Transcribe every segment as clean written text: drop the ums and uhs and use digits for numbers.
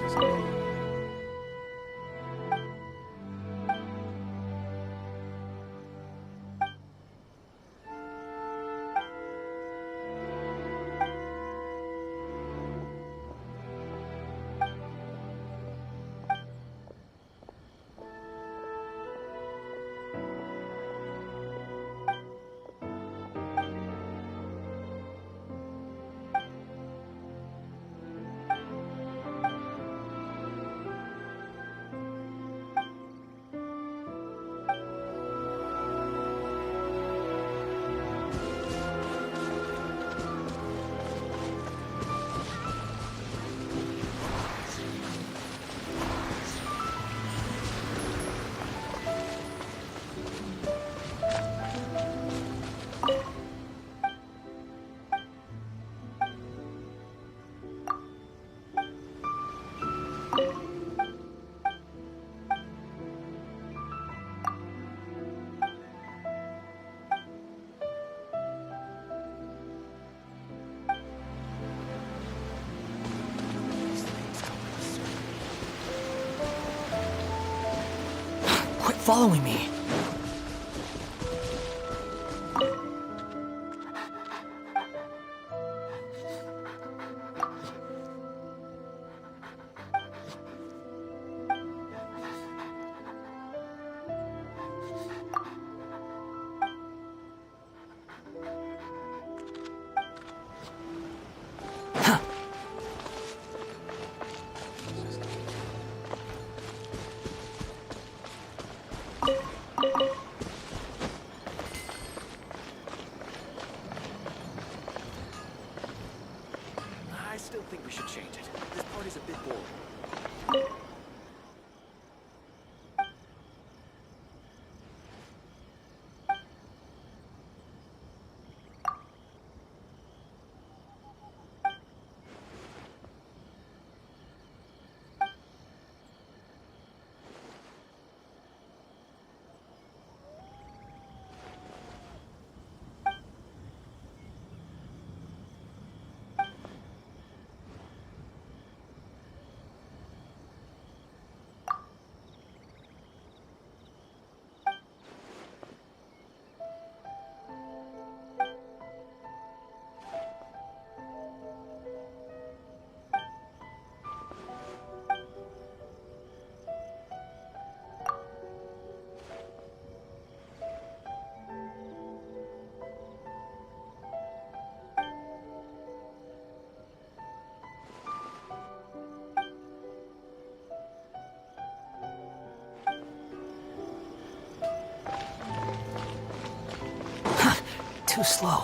exorcism. Quit following me. I still think we should change it. This part is a bit boring. Too slow.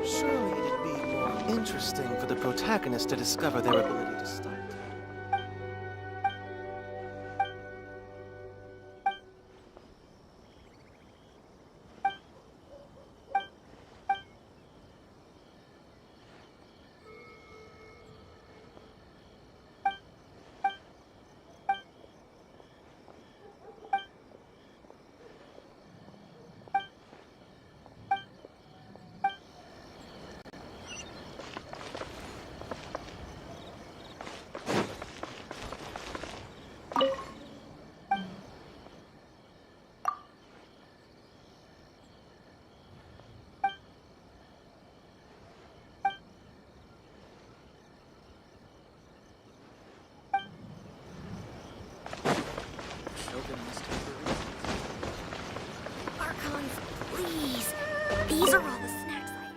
Surely it'd be more interesting for the protagonist to discover their ability to start. within this temporary. Archons, please. These are all the snacks I...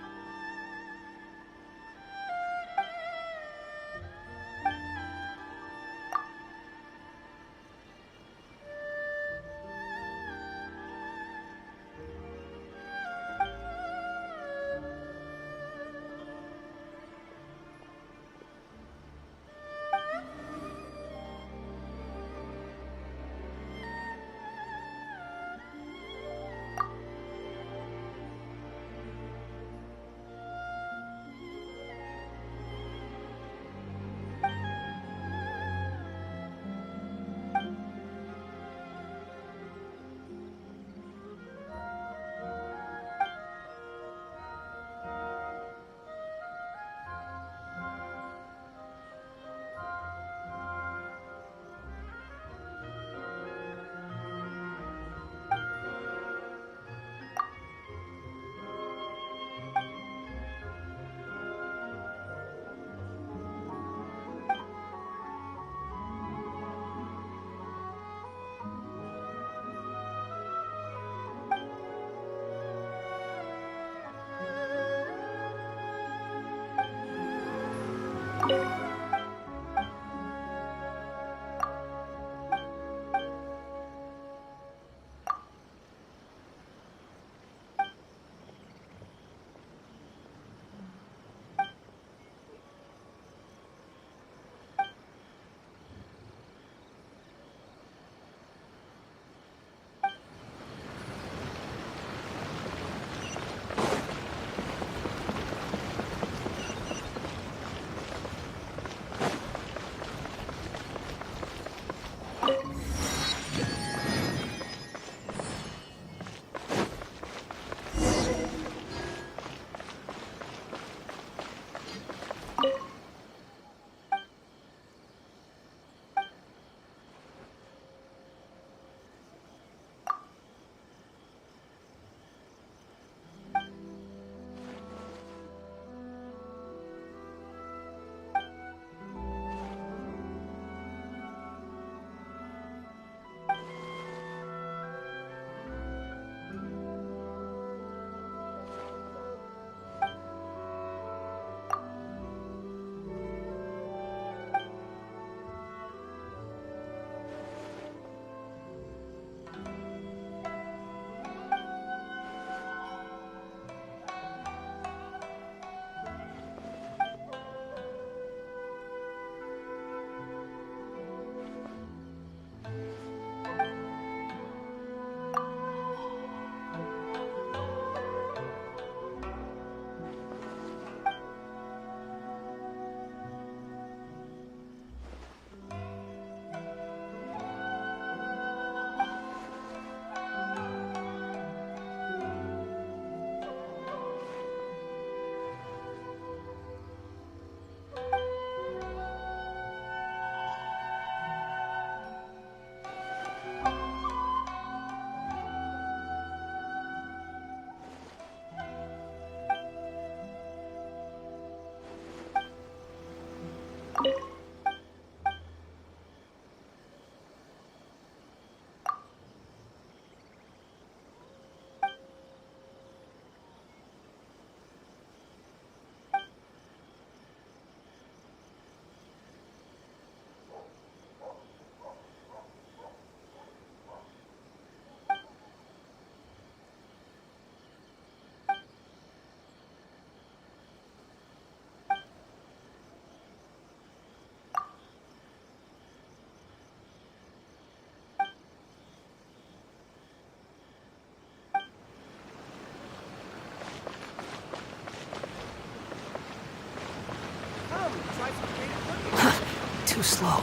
Too slow.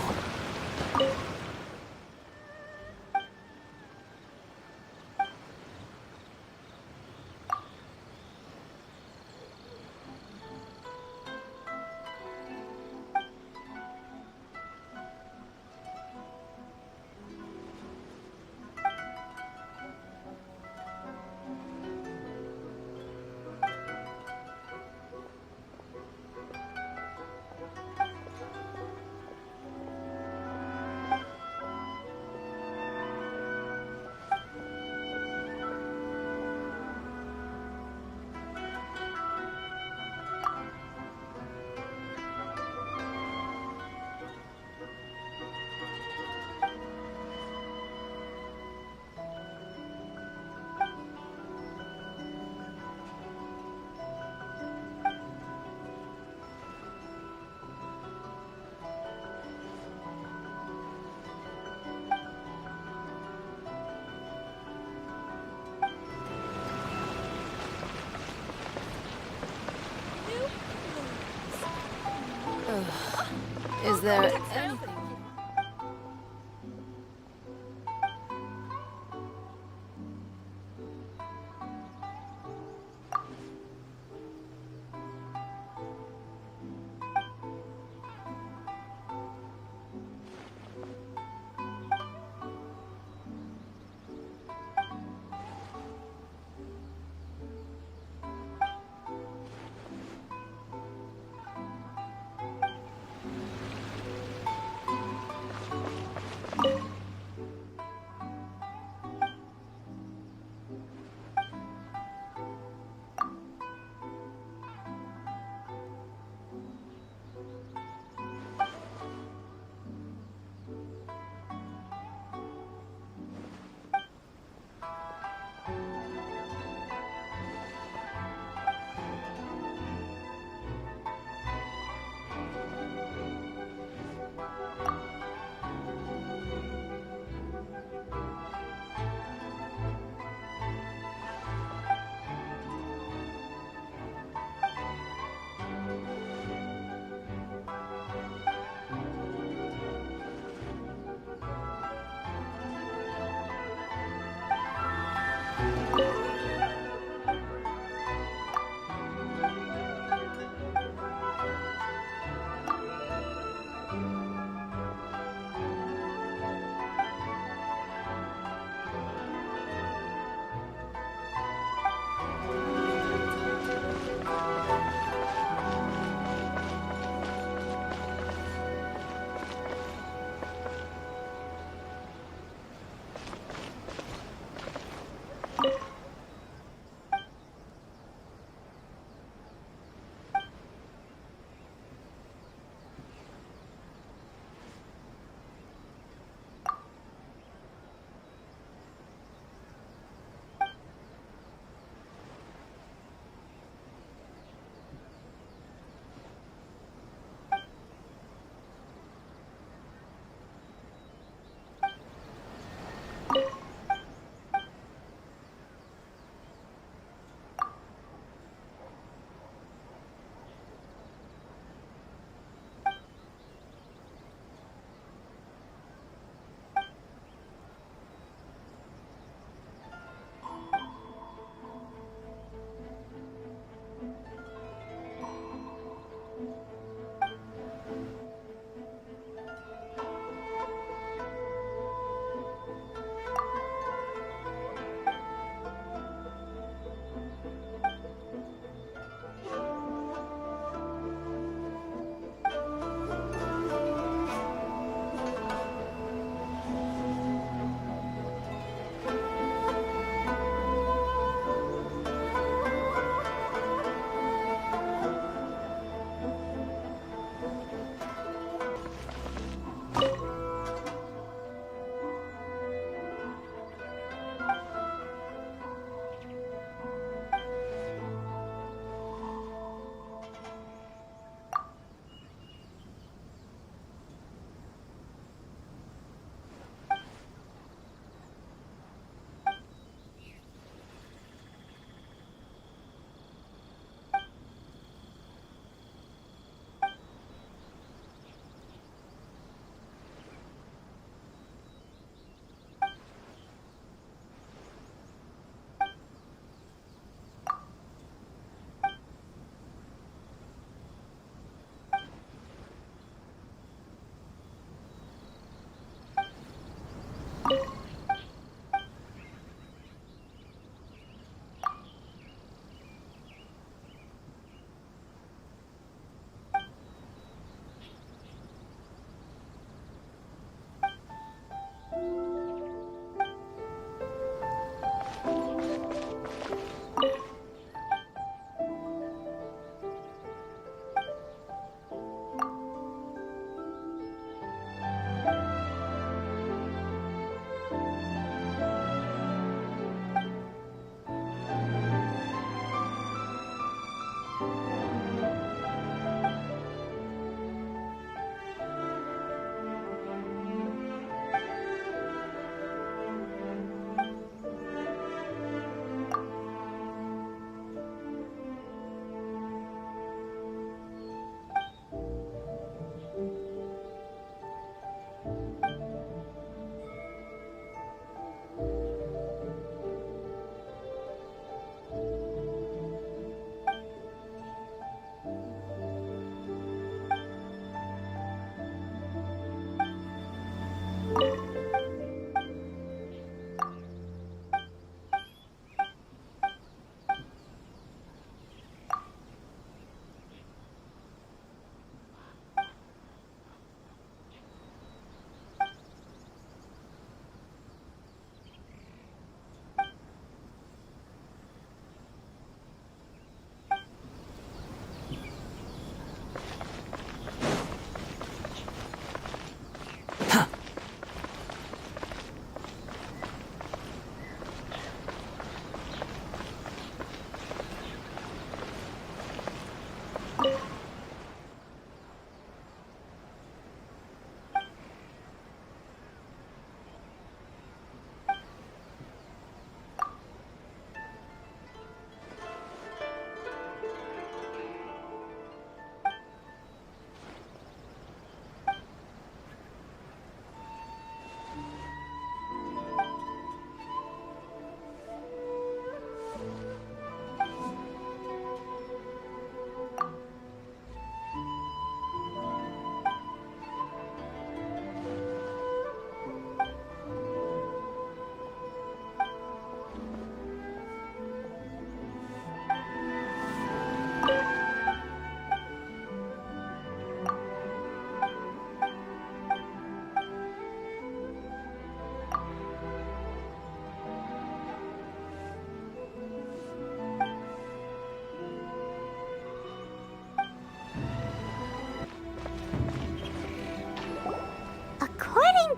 there anything?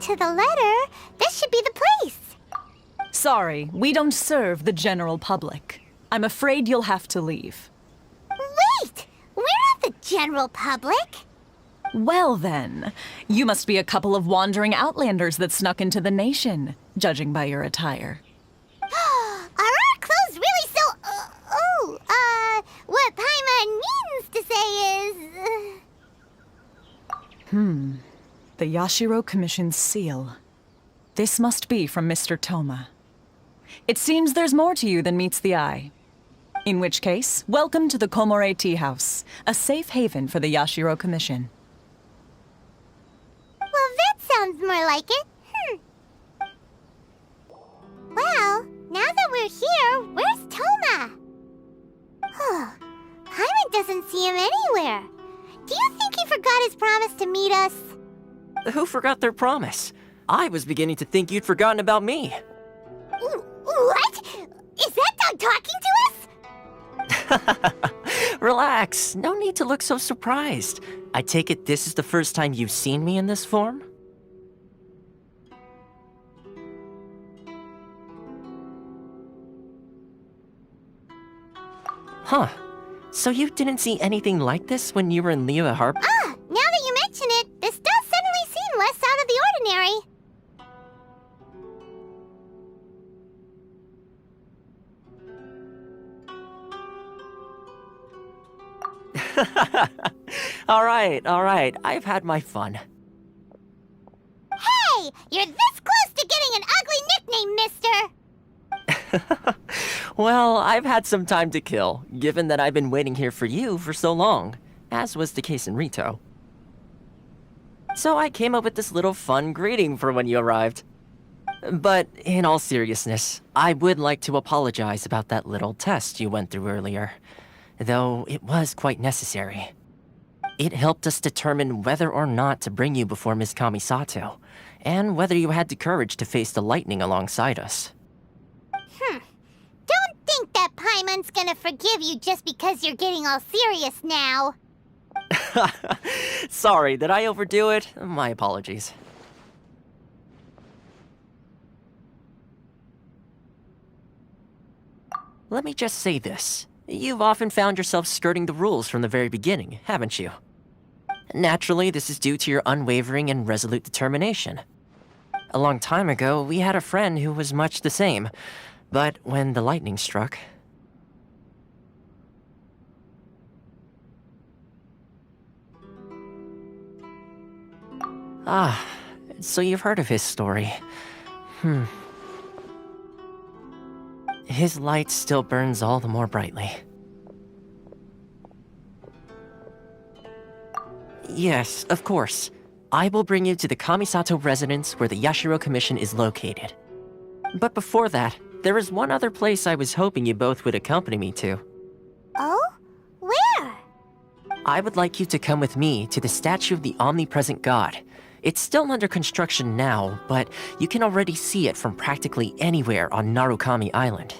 to the letter, this should be the place. Sorry, we don't serve the general public. I'm afraid you'll have to leave. Wait! We're not the general public. Well then, you must be a couple of wandering outlanders that snuck into the nation, judging by your attire. Are our clothes really so... what Paimon means to say is... The Yashiro Commission's seal. This must be from Mr. Toma. It seems there's more to you than meets the eye. In which case, welcome to the Komore Tea House, a safe haven for the Yashiro Commission. Well, that sounds more like it. Well, now that we're here, where's Toma? Paimon doesn't see him anywhere. Do you think he forgot his promise to meet us? Who forgot their promise? I was beginning to think you'd forgotten about me. What? Is that dog talking to us? Relax, no need to look so surprised. I take it this is the first time you've seen me in this form? Huh. So you didn't see anything like this when you were in Leo Harbor? Now that you mention it, this does suddenly seem less out of the ordinary. All right. I've had my fun. Hey, you're this close to getting an ugly nickname, mister. Well, I've had some time to kill, given that I've been waiting here for you for so long, as was the case in Rito. So I came up with this little fun greeting for when you arrived. But in all seriousness, I would like to apologize about that little test you went through earlier, though it was quite necessary. It helped us determine whether or not to bring you before Ms. Kamisato, and whether you had the courage to face the lightning alongside us. Don't think that Paimon's gonna forgive you just because you're getting all serious now. Sorry, did I overdo it? My apologies. Let me just say this. You've often found yourself skirting the rules from the very beginning, haven't you? Naturally, this is due to your unwavering and resolute determination. A long time ago, we had a friend who was much the same, but when the lightning struck... Ah, so you've heard of his story. His light still burns all the more brightly. Yes, of course. I will bring you to the Kamisato residence where the Yashiro Commission is located. But before that, there is one other place I was hoping you both would accompany me to. Oh? Where? I would like you to come with me to the statue of the omnipresent god. It's still under construction now, but you can already see it from practically anywhere on Narukami Island.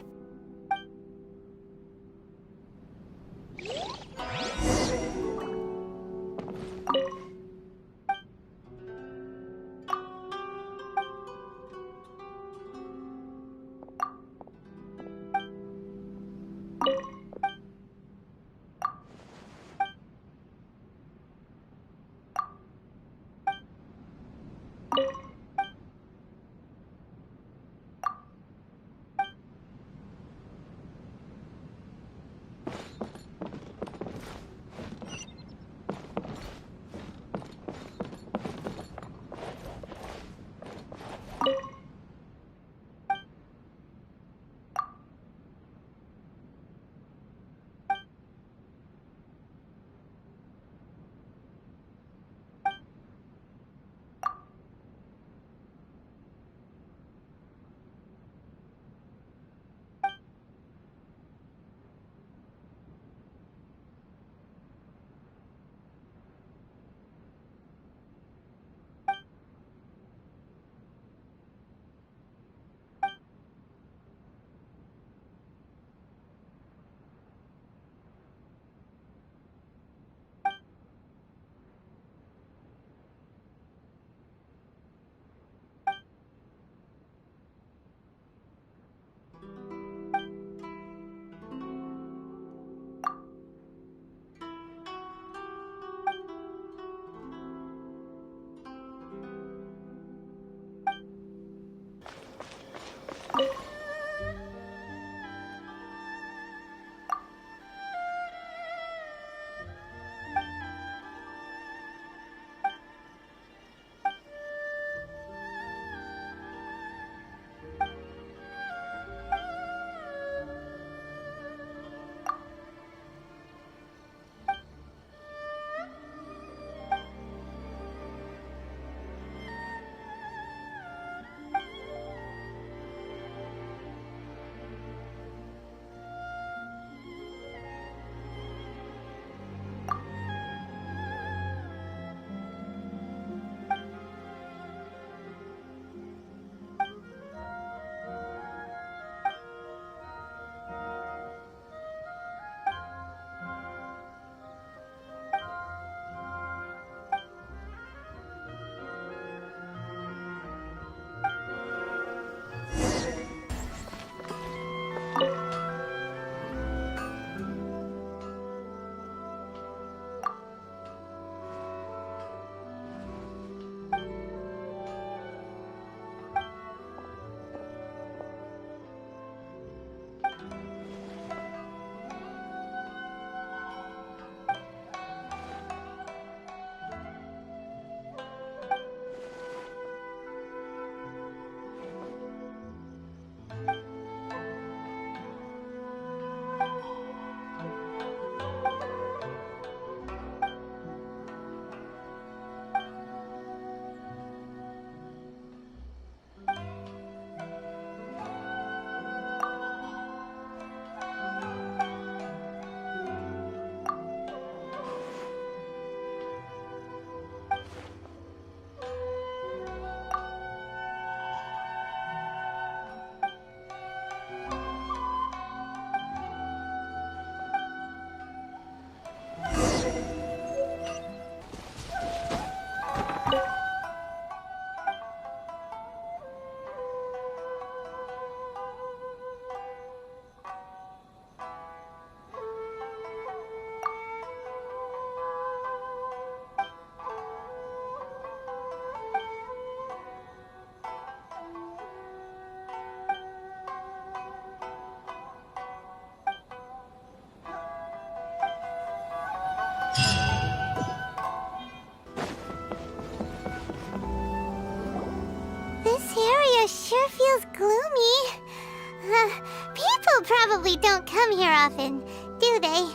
People probably don't come here often, do they?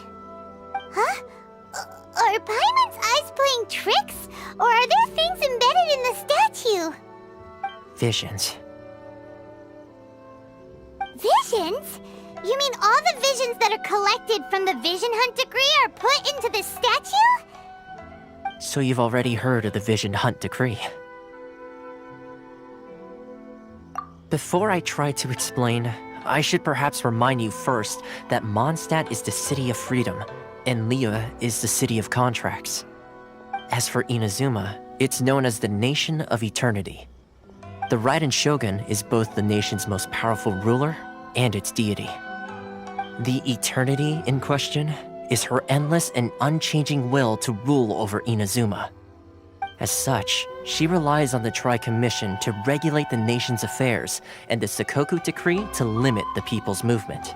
Huh? Are Paimon's eyes playing tricks? Or are there things embedded in the statue? Visions. Visions? You mean all the visions that are collected from the Vision Hunt decree are put into the statue? So you've already heard of the Vision Hunt decree. Before I try to explain, I should perhaps remind you first that Mondstadt is the city of freedom, and Liyue is the city of contracts. As for Inazuma, it's known as the Nation of Eternity. The Raiden Shogun is both the nation's most powerful ruler and its deity. The Eternity in question is her endless and unchanging will to rule over Inazuma. As such, she relies on the Tri-Commission to regulate the nation's affairs and the Sakoku Decree to limit the people's movement.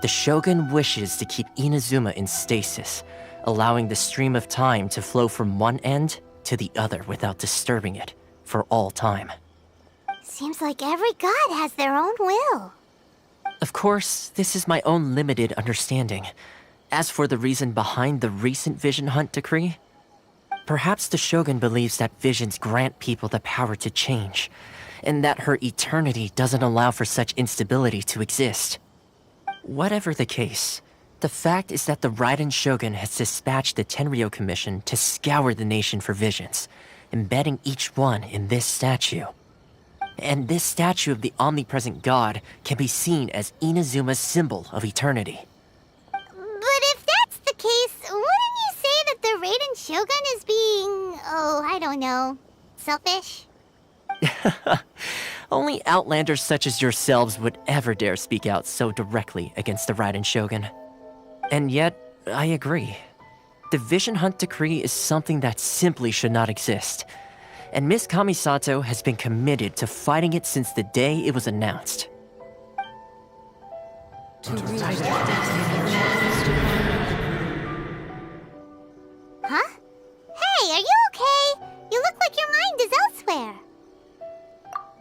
The Shogun wishes to keep Inazuma in stasis, allowing the stream of time to flow from one end to the other without disturbing it for all time. Seems like every god has their own will. Of course, this is my own limited understanding. As for the reason behind the recent Vision Hunt decree, perhaps the Shogun believes that visions grant people the power to change, and that her eternity doesn't allow for such instability to exist. Whatever the case, the fact is that the Raiden Shogun has dispatched the Tenryo Commission to scour the nation for visions, embedding each one in this statue. And this statue of the omnipresent god can be seen as Inazuma's symbol of eternity. But if that's the case, wouldn't you say that the Raiden Shogun is being, I don't know, selfish? Only outlanders such as yourselves would ever dare speak out so directly against the Raiden Shogun. And yet, I agree. The Vision Hunt decree is something that simply should not exist. And Miss Kamisato has been committed to fighting it since the day it was announced. Huh? Hey, are you okay? You look like your mind is elsewhere.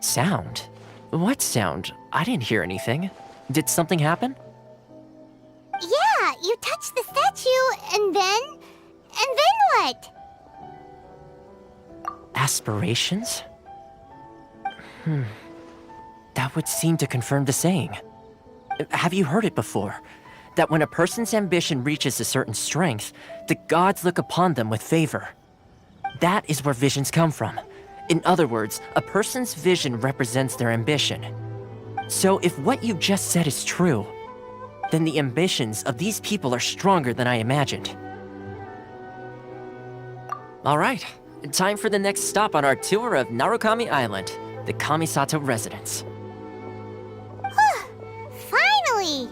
Sound? What sound? I didn't hear anything. Did something happen? Yeah, you touched the statue, and then what? Aspirations? That would seem to confirm the saying. Have you heard it before? That when a person's ambition reaches a certain strength, the gods look upon them with favor. That is where visions come from. In other words, a person's vision represents their ambition. So if what you just said is true, then the ambitions of these people are stronger than I imagined. All right, time for the next stop on our tour of Narukami Island, the Kamisato residence. Finally!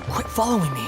Quit following me.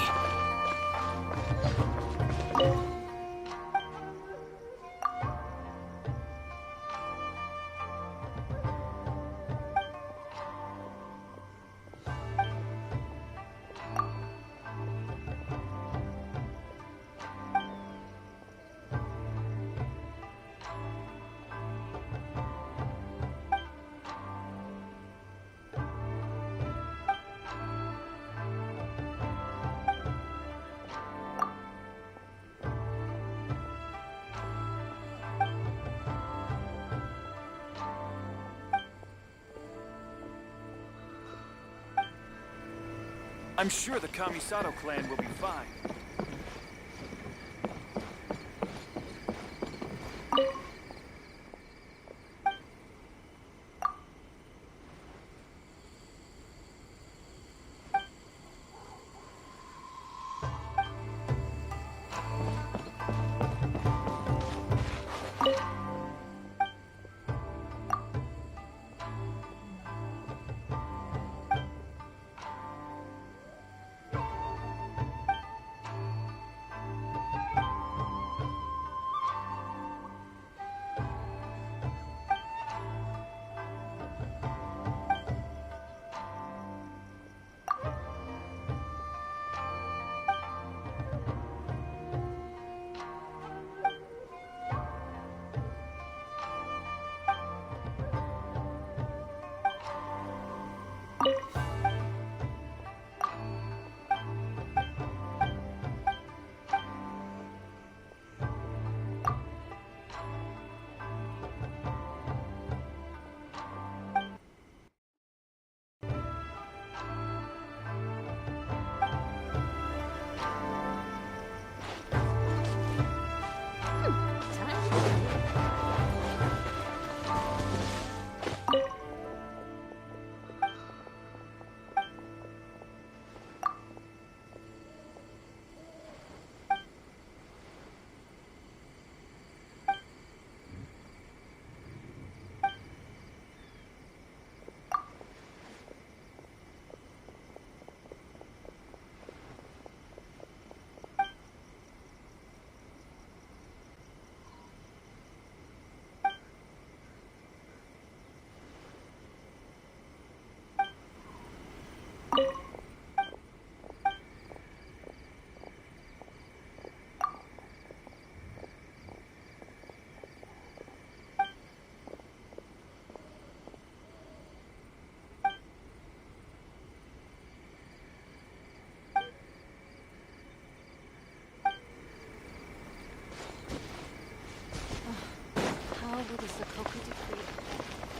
I'm sure the Kamisato clan will be fine.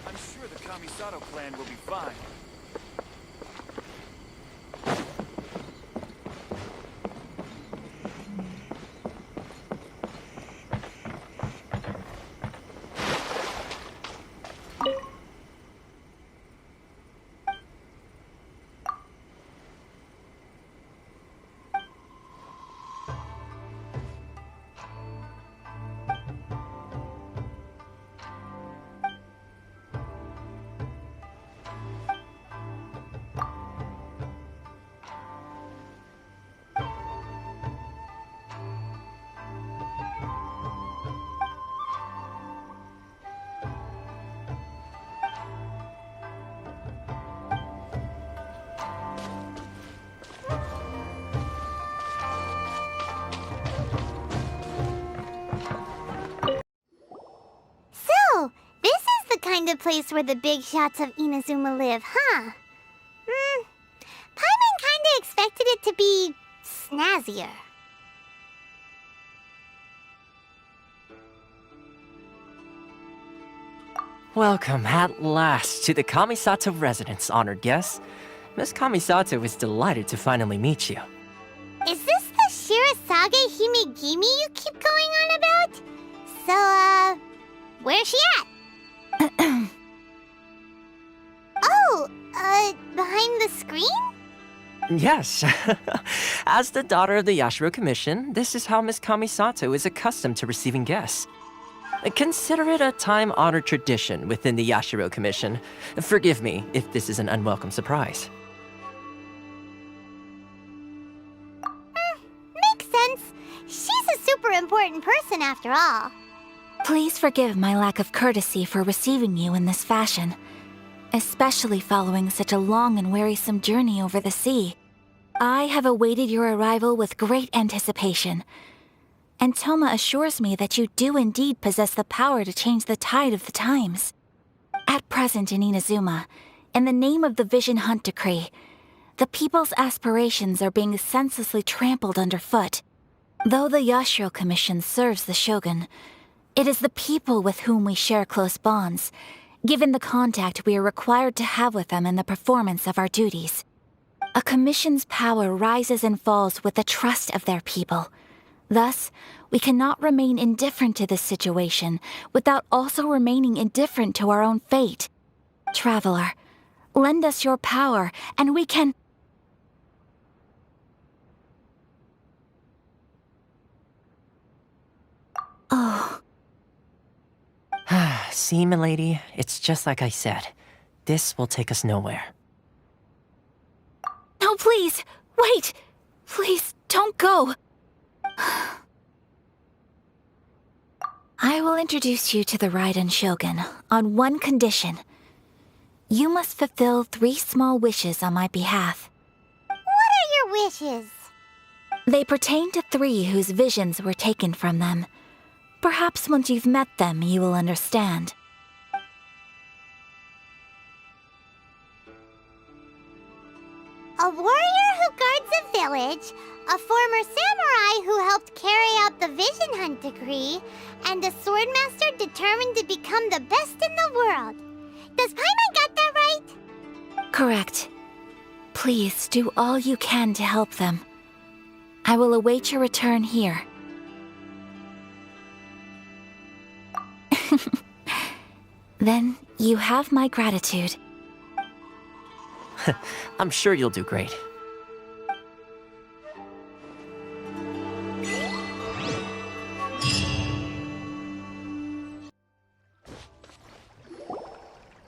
I'm sure the Kamisato clan will be fine. So, this is the kind of place where the big shots of Inazuma live, huh? Paimon kinda expected it to be snazzier. Welcome at last to the Kamisato residence, honored guest. Miss Kamisato is delighted to finally meet you. Is this the Shirasage Himegimi you keep going on about? So, where's she at? Oh, behind the screen? Yes. As the daughter of the Yashiro Commission, this is how Miss Kamisato is accustomed to receiving guests. Consider it a time-honored tradition within the Yashiro Commission. Forgive me if this is an unwelcome surprise. Makes sense. She's a super important person after all. Please forgive my lack of courtesy for receiving you in this fashion, especially following such a long and wearisome journey over the sea. I have awaited your arrival with great anticipation, and Toma assures me that you do indeed possess the power to change the tide of the times. At present in Inazuma, in the name of the Vision Hunt Decree, the people's aspirations are being senselessly trampled underfoot. Though the Yashiro Commission serves the Shogun, it is the people with whom we share close bonds, given the contact we are required to have with them in the performance of our duties. A commission's power rises and falls with the trust of their people. Thus, we cannot remain indifferent to this situation without also remaining indifferent to our own fate. Traveler, lend us your power, and we can... Oh. See, milady, it's just like I said. This will take us nowhere. No, please! Wait! Please, don't go! I will introduce you to the Raiden Shogun on one condition. You must fulfill 3 small wishes on my behalf. What are your wishes? They pertain to 3 whose visions were taken from them. Perhaps once you've met them, you will understand. A warrior who guards a village, a former samurai who helped carry out the Vision Hunt decree, and a swordmaster determined to become the best in the world. Does Paimon got that right? Correct. Please do all you can to help them. I will await your return here. Then you have my gratitude. I'm sure you'll do great.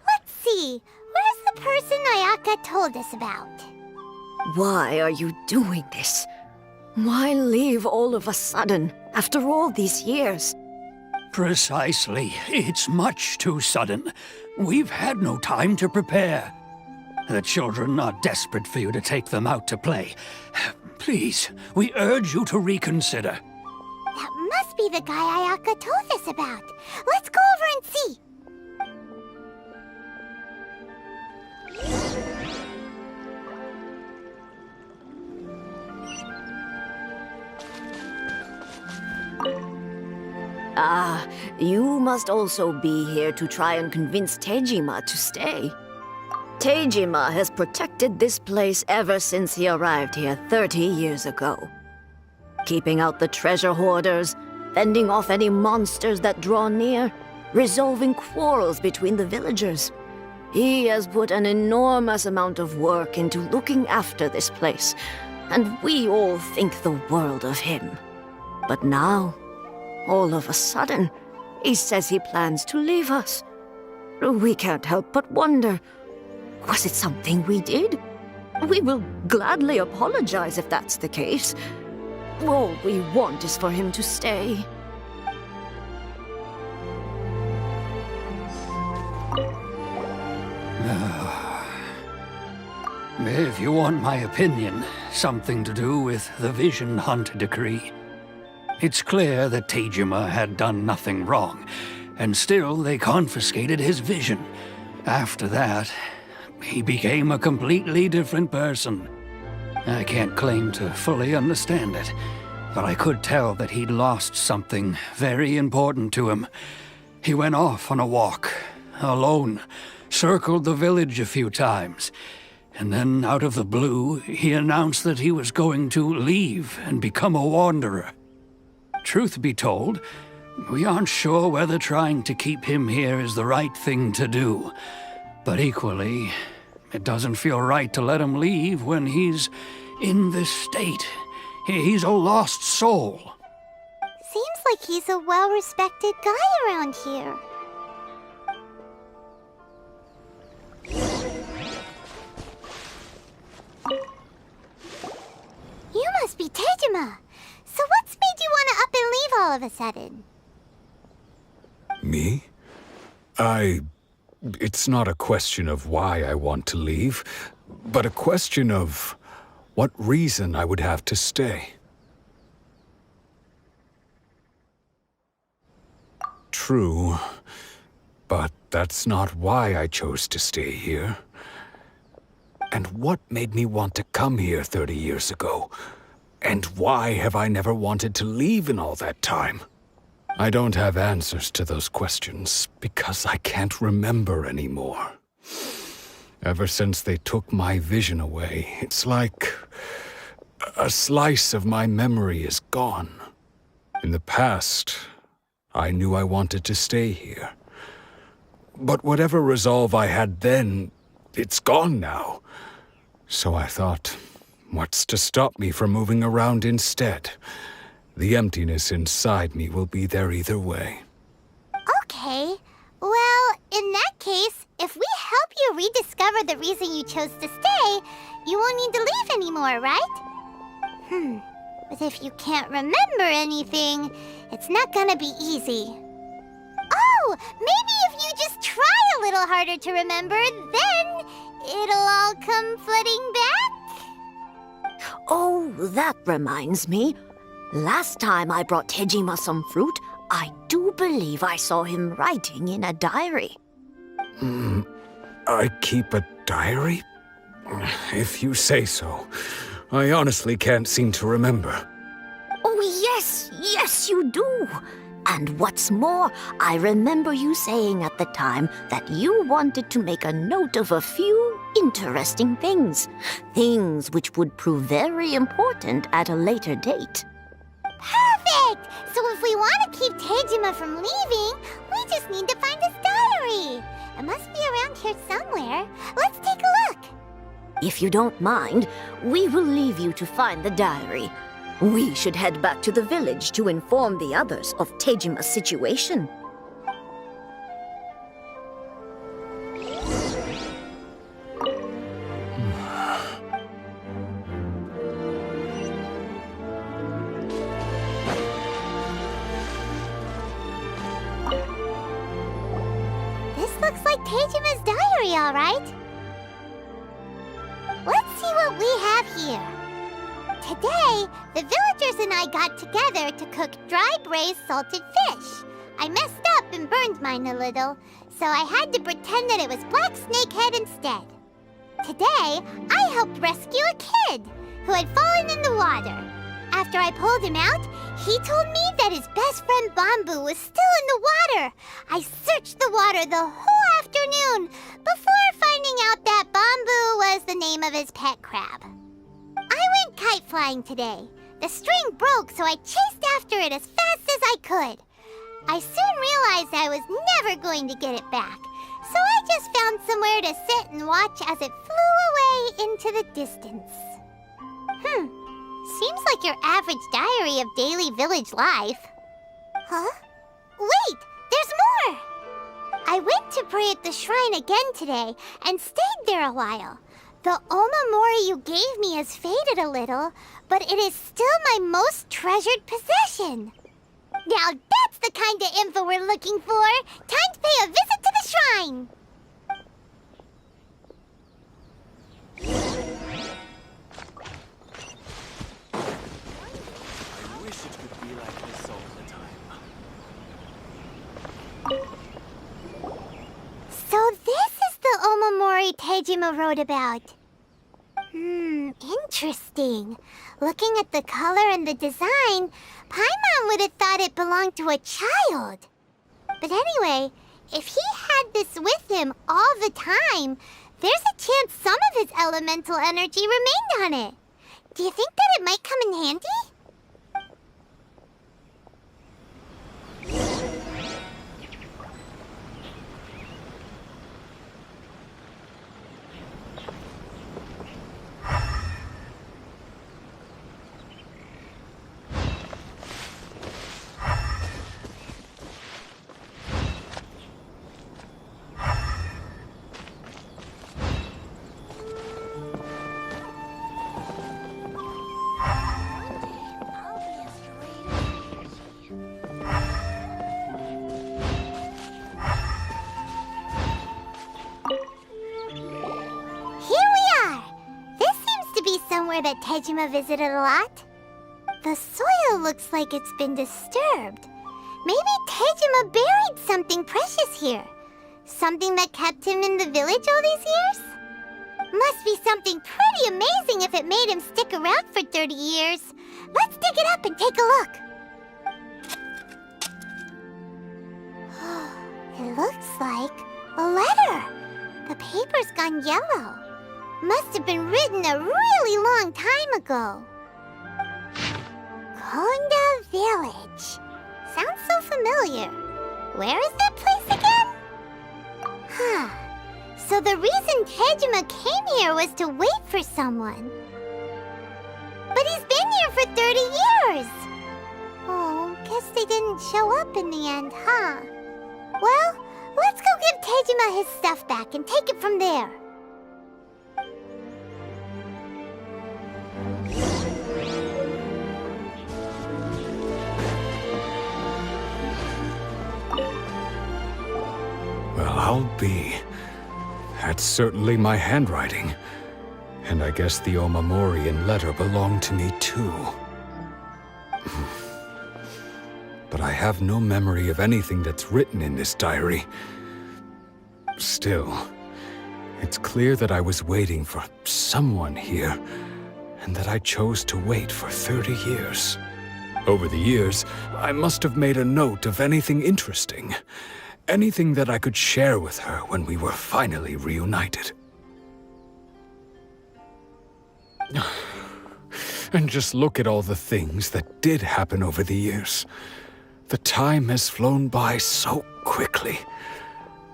Let's see. Where's the person Ayaka told us about? Why are you doing this? Why leave all of a sudden, after all these years? Precisely. It's much too sudden. We've had no time to prepare. The children are desperate for you to take them out to play. Please, we urge you to reconsider. That must be the guy Ayaka told us about. Let's go over and see. Ah, you must also be here to try and convince Tejima to stay. Tejima has protected this place ever since he arrived here 30 years ago. Keeping out the treasure hoarders, fending off any monsters that draw near, resolving quarrels between the villagers. He has put an enormous amount of work into looking after this place, and we all think the world of him. But now, all of a sudden, he says he plans to leave us. We can't help but wonder, was it something we did? We will gladly apologize if that's the case. All we want is for him to stay. If you want my opinion, something to do with the Vision Hunt decree. It's clear that Tejima had done nothing wrong, and still they confiscated his vision. After that, he became a completely different person. I can't claim to fully understand it, but I could tell that he'd lost something very important to him. He went off on a walk, alone, circled the village a few times, and then out of the blue, he announced that he was going to leave and become a wanderer. Truth be told, we aren't sure whether trying to keep him here is the right thing to do. But equally, it doesn't feel right to let him leave when he's in this state. He's a lost soul. Seems like he's a well-respected guy around here. You must be Tejima. So what's made you want to up and leave all of a sudden? Me? It's not a question of why I want to leave, but a question of what reason I would have to stay. True, but that's not why I chose to stay here. And what made me want to come here 30 years ago? And why have I never wanted to leave in all that time? I don't have answers to those questions because I can't remember anymore. Ever since they took my vision away, it's like a slice of my memory is gone. In the past, I knew I wanted to stay here. But whatever resolve I had then, it's gone now. So I thought, what's to stop me from moving around instead? The emptiness inside me will be there either way. Okay. Well, in that case, if we help you rediscover the reason you chose to stay, you won't need to leave anymore, right? But if you can't remember anything, it's not gonna be easy. Oh, maybe if you just try a little harder to remember, then it'll all come flooding back? Oh, that reminds me. Last time I brought Tejima some fruit, I do believe I saw him writing in a diary. I keep a diary? If you say so. I honestly can't seem to remember. Oh, yes, you do. And what's more, I remember you saying at the time that you wanted to make a note of a few interesting things. Things which would prove very important at a later date. Perfect! So if we want to keep Tejima from leaving, we just need to find his diary. It must be around here somewhere. Let's take a look. If you don't mind, we will leave you to find the diary. We should head back to the village to inform the others of Tejima's situation. This looks like Tejima's diary, all right. Let's see what we have here. Today, the villagers and I got together to cook dry braised salted fish. I messed up and burned mine a little, so I had to pretend that it was black snakehead instead. Today, I helped rescue a kid who had fallen in the water. After I pulled him out, he told me that his best friend Bamboo was still in the water. I searched the water the whole afternoon before finding out that Bamboo was the name of his pet crab. I went kite flying today. The string broke, so I chased after it as fast as I could. I soon realized I was never going to get it back, so I just found somewhere to sit and watch as it flew away into the distance. Seems like your average diary of daily village life. Huh? Wait, there's more! I went to pray at the shrine again today and stayed there a while. The omamori you gave me has faded a little, but it is still my most treasured possession. Now that's the kind of info we're looking for. Time to pay a visit to the shrine. I wish it could be like this all the time. So this is the omamori Tejima wrote about. Interesting. Looking at the color and the design, Paimon would have thought it belonged to a child. But anyway, if he had this with him all the time, there's a chance some of his elemental energy remained on it. Do you think that it might come in handy? That Tejima visited a lot. The soil looks like it's been disturbed. Maybe Tejima buried something precious here. Something that kept him in the village all these years? Must be something pretty amazing if it made him stick around for 30 years. Let's dig it up and take a look. It looks like a letter. The paper's gone yellow. Must have been written a really long time ago. Konda Village. Sounds so familiar. Where is that place again? Huh. So the reason Tejima came here was to wait for someone. But he's been here for 30 years! Oh, guess they didn't show up in the end, huh? Well, let's go give Tejima his stuff back and take it from there. Well, I'll be. That's certainly my handwriting. And I guess the Omamorian letter belonged to me too. But I have no memory of anything that's written in this diary. Still, it's clear that I was waiting for someone here, and that I chose to wait for 30 years. Over the years, I must have made a note of anything interesting. Anything that I could share with her when we were finally reunited. And just look at all the things that did happen over the years. The time has flown by so quickly.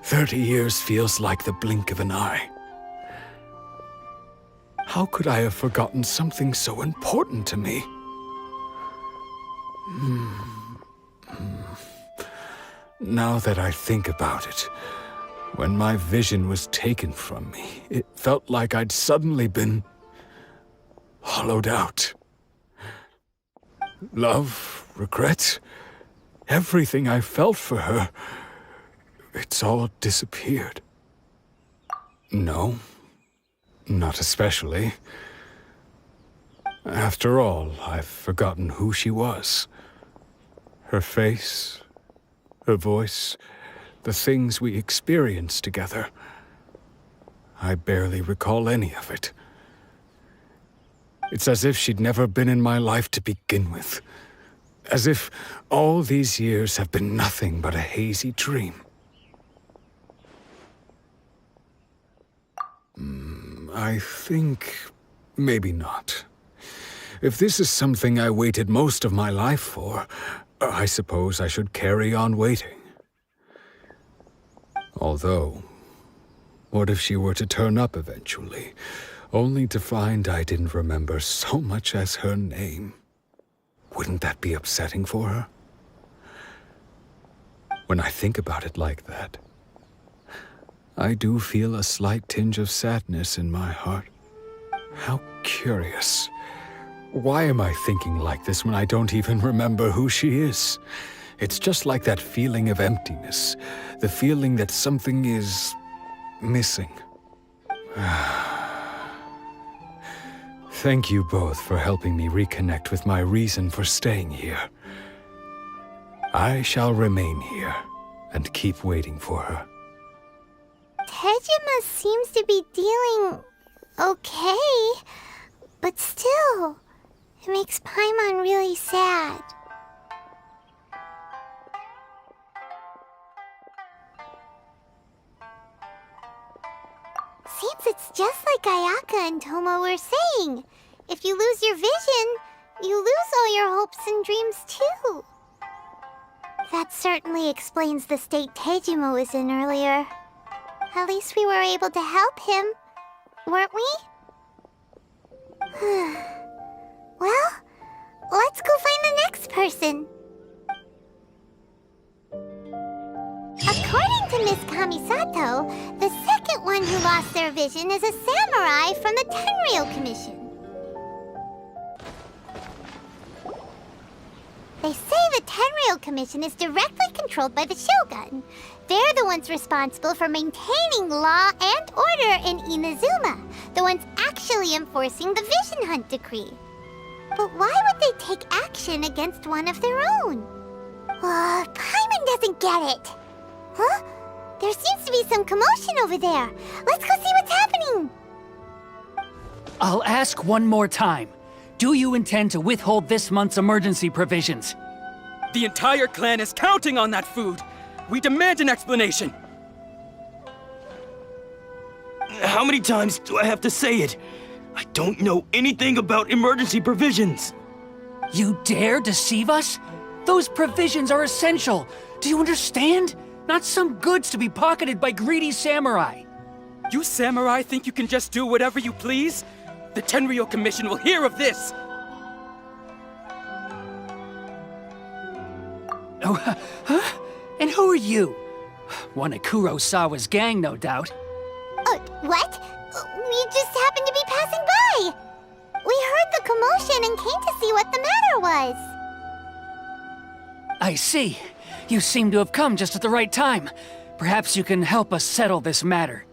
30 years feels like the blink of an eye. How could I have forgotten something so important to me? Now that I think about it, when my vision was taken from me, it felt like I'd suddenly been hollowed out. Love, regret, everything I felt for her, it's all disappeared. No, not especially. After all, I've forgotten who she was. Her face, her voice, the things we experienced together. I barely recall any of it. It's as if she'd never been in my life to begin with. As if all these years have been nothing but a hazy dream. I think maybe not. If this is something I waited most of my life for, I suppose I should carry on waiting. Although, what if she were to turn up eventually, only to find I didn't remember so much as her name? Wouldn't that be upsetting for her? When I think about it like that, I do feel a slight tinge of sadness in my heart. How curious. Why am I thinking like this when I don't even remember who she is? It's just like that feeling of emptiness, the feeling that something is missing. Thank you both for helping me reconnect with my reason for staying here. I shall remain here and keep waiting for her. Tejima seems to be dealing okay, but still, it makes Paimon really sad. Seems it's just like Ayaka and Toma were saying. If you lose your vision, you lose all your hopes and dreams too. That certainly explains the state Tejima was in earlier. At least we were able to help him, weren't we? Well, let's go find the next person. According to Miss Kamisato, the second one who lost their vision is a samurai from the Tenryou Commission. They say the Tenryou Commission is directly controlled by the Shogun. They're the ones responsible for maintaining law and order in Inazuma, the ones actually enforcing the Vision Hunt decree. But why would they take action against one of their own? Paimon doesn't get it. Huh? There seems to be some commotion over there. Let's go see what's happening. I'll ask one more time. Do you intend to withhold this month's emergency provisions? The entire clan is counting on that food! We demand an explanation! How many times do I have to say it? I don't know anything about emergency provisions. You dare deceive us? Those provisions are essential. Do you understand? Not some goods to be pocketed by greedy samurai. You samurai think you can just do whatever you please? The Tenryou Commission will hear of this! Oh, huh? And who are you? One of Kurosawa's gang, no doubt. What? We just happened to be passing by. We heard the commotion and came to see what the matter was. I see. You seem to have come just at the right time. Perhaps you can help us settle this matter.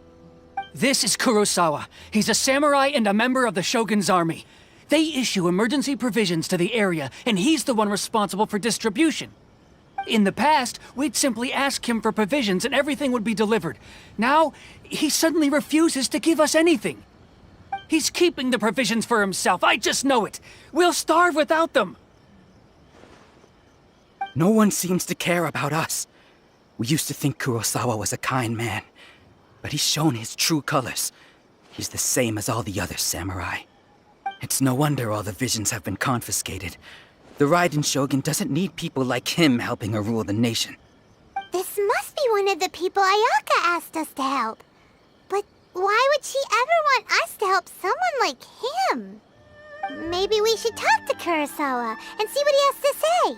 This is Kurosawa. He's a samurai and a member of the Shogun's army. They issue emergency provisions to the area, and he's the one responsible for distribution. In the past, we'd simply ask him for provisions and everything would be delivered. Now, he suddenly refuses to give us anything. He's keeping the provisions for himself, I just know it. We'll starve without them. No one seems to care about us. We used to think Kurosawa was a kind man, but he's shown his true colors. He's the same as all the other samurai. It's no wonder all the visions have been confiscated. The Raiden Shogun doesn't need people like him helping her rule the nation. This must be one of the people Ayaka asked us to help. But why would she ever want us to help someone like him? Maybe we should talk to Kurosawa and see what he has to say.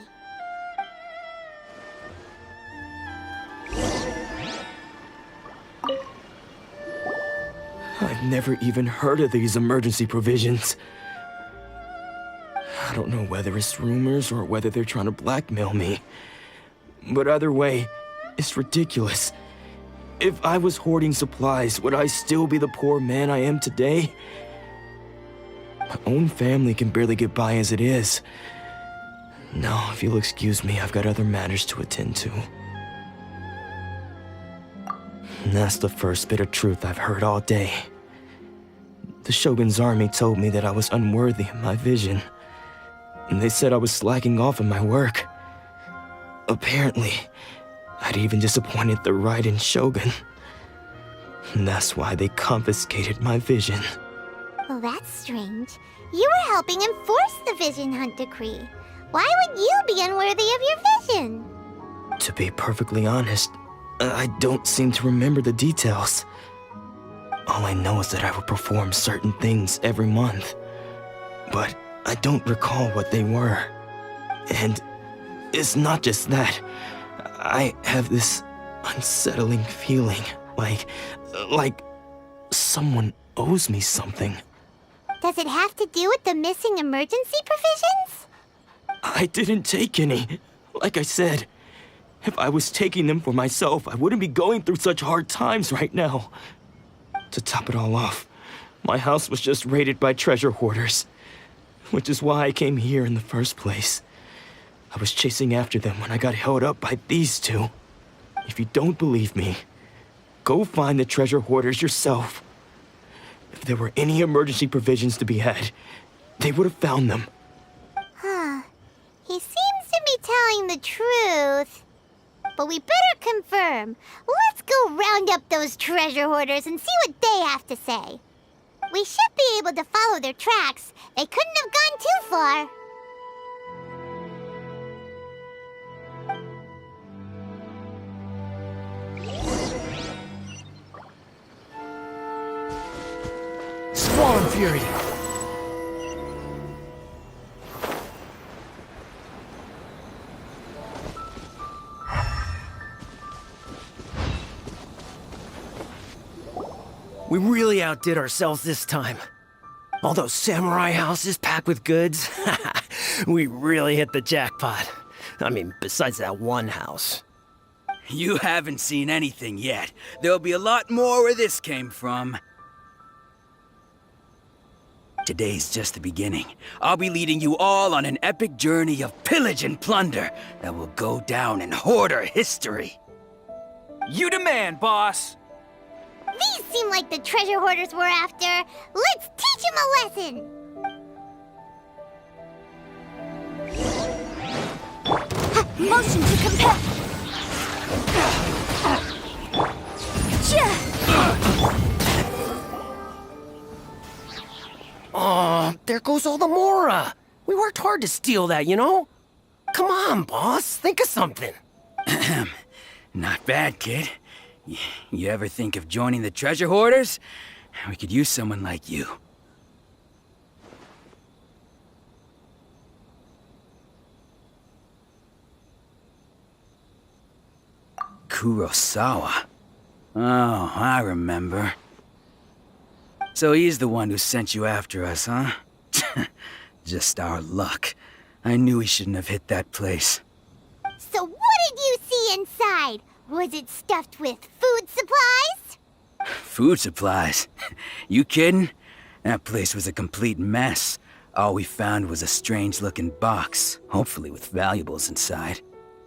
I've never even heard of these emergency provisions. I don't know whether it's rumors or whether they're trying to blackmail me. But either way, it's ridiculous. If I was hoarding supplies, would I still be the poor man I am today? My own family can barely get by as it is. Now, if you'll excuse me, I've got other matters to attend to. And that's the first bit of truth I've heard all day. The Shogun's army told me that I was unworthy of my vision. And they said I was slacking off in my work. Apparently, I'd even disappointed the Raiden Shogun. And that's why they confiscated my vision. Well, that's strange. You were helping enforce the Vision Hunt Decree. Why would you be unworthy of your vision? To be perfectly honest, I don't seem to remember the details. All I know is that I would perform certain things every month. But I don't recall what they were. And it's not just that. I have this unsettling feeling, like someone owes me something. Does it have to do with the missing emergency provisions? I didn't take any. Like I said, if I was taking them for myself, I wouldn't be going through such hard times right now. To top it all off, my house was just raided by treasure hoarders, which is why I came here in the first place. I was chasing after them when I got held up by these two. If you don't believe me, go find the treasure hoarders yourself. If there were any emergency provisions to be had, they would have found them. Huh. He seems to be telling the truth. But we better confirm. Let's go round up those treasure hoarders and see what they have to say. We should be able to follow their tracks. They couldn't have gone too far. Swarm Fury! We really outdid ourselves this time. All those samurai houses packed with goods. We really hit the jackpot. I mean, besides that one house. You haven't seen anything yet. There'll be a lot more where this came from. Today's just the beginning. I'll be leading you all on an epic journey of pillage and plunder that will go down in hoarder history. You demand, boss! These seem like the treasure hoarders we're after. Let's teach them a lesson. Motion to compel. there goes all the Mora. We worked hard to steal that, you know? Come on, boss. Think of something. Not bad, kid. You ever think of joining the treasure hoarders? We could use someone like you. Kurosawa. Oh, I remember. So he's the one who sent you after us, huh? Just our luck. I knew he shouldn't have hit that place. So what did you see inside? Was it stuffed with food supplies? Food supplies? You kidding? That place was a complete mess. All we found was a strange-looking box, hopefully with valuables inside.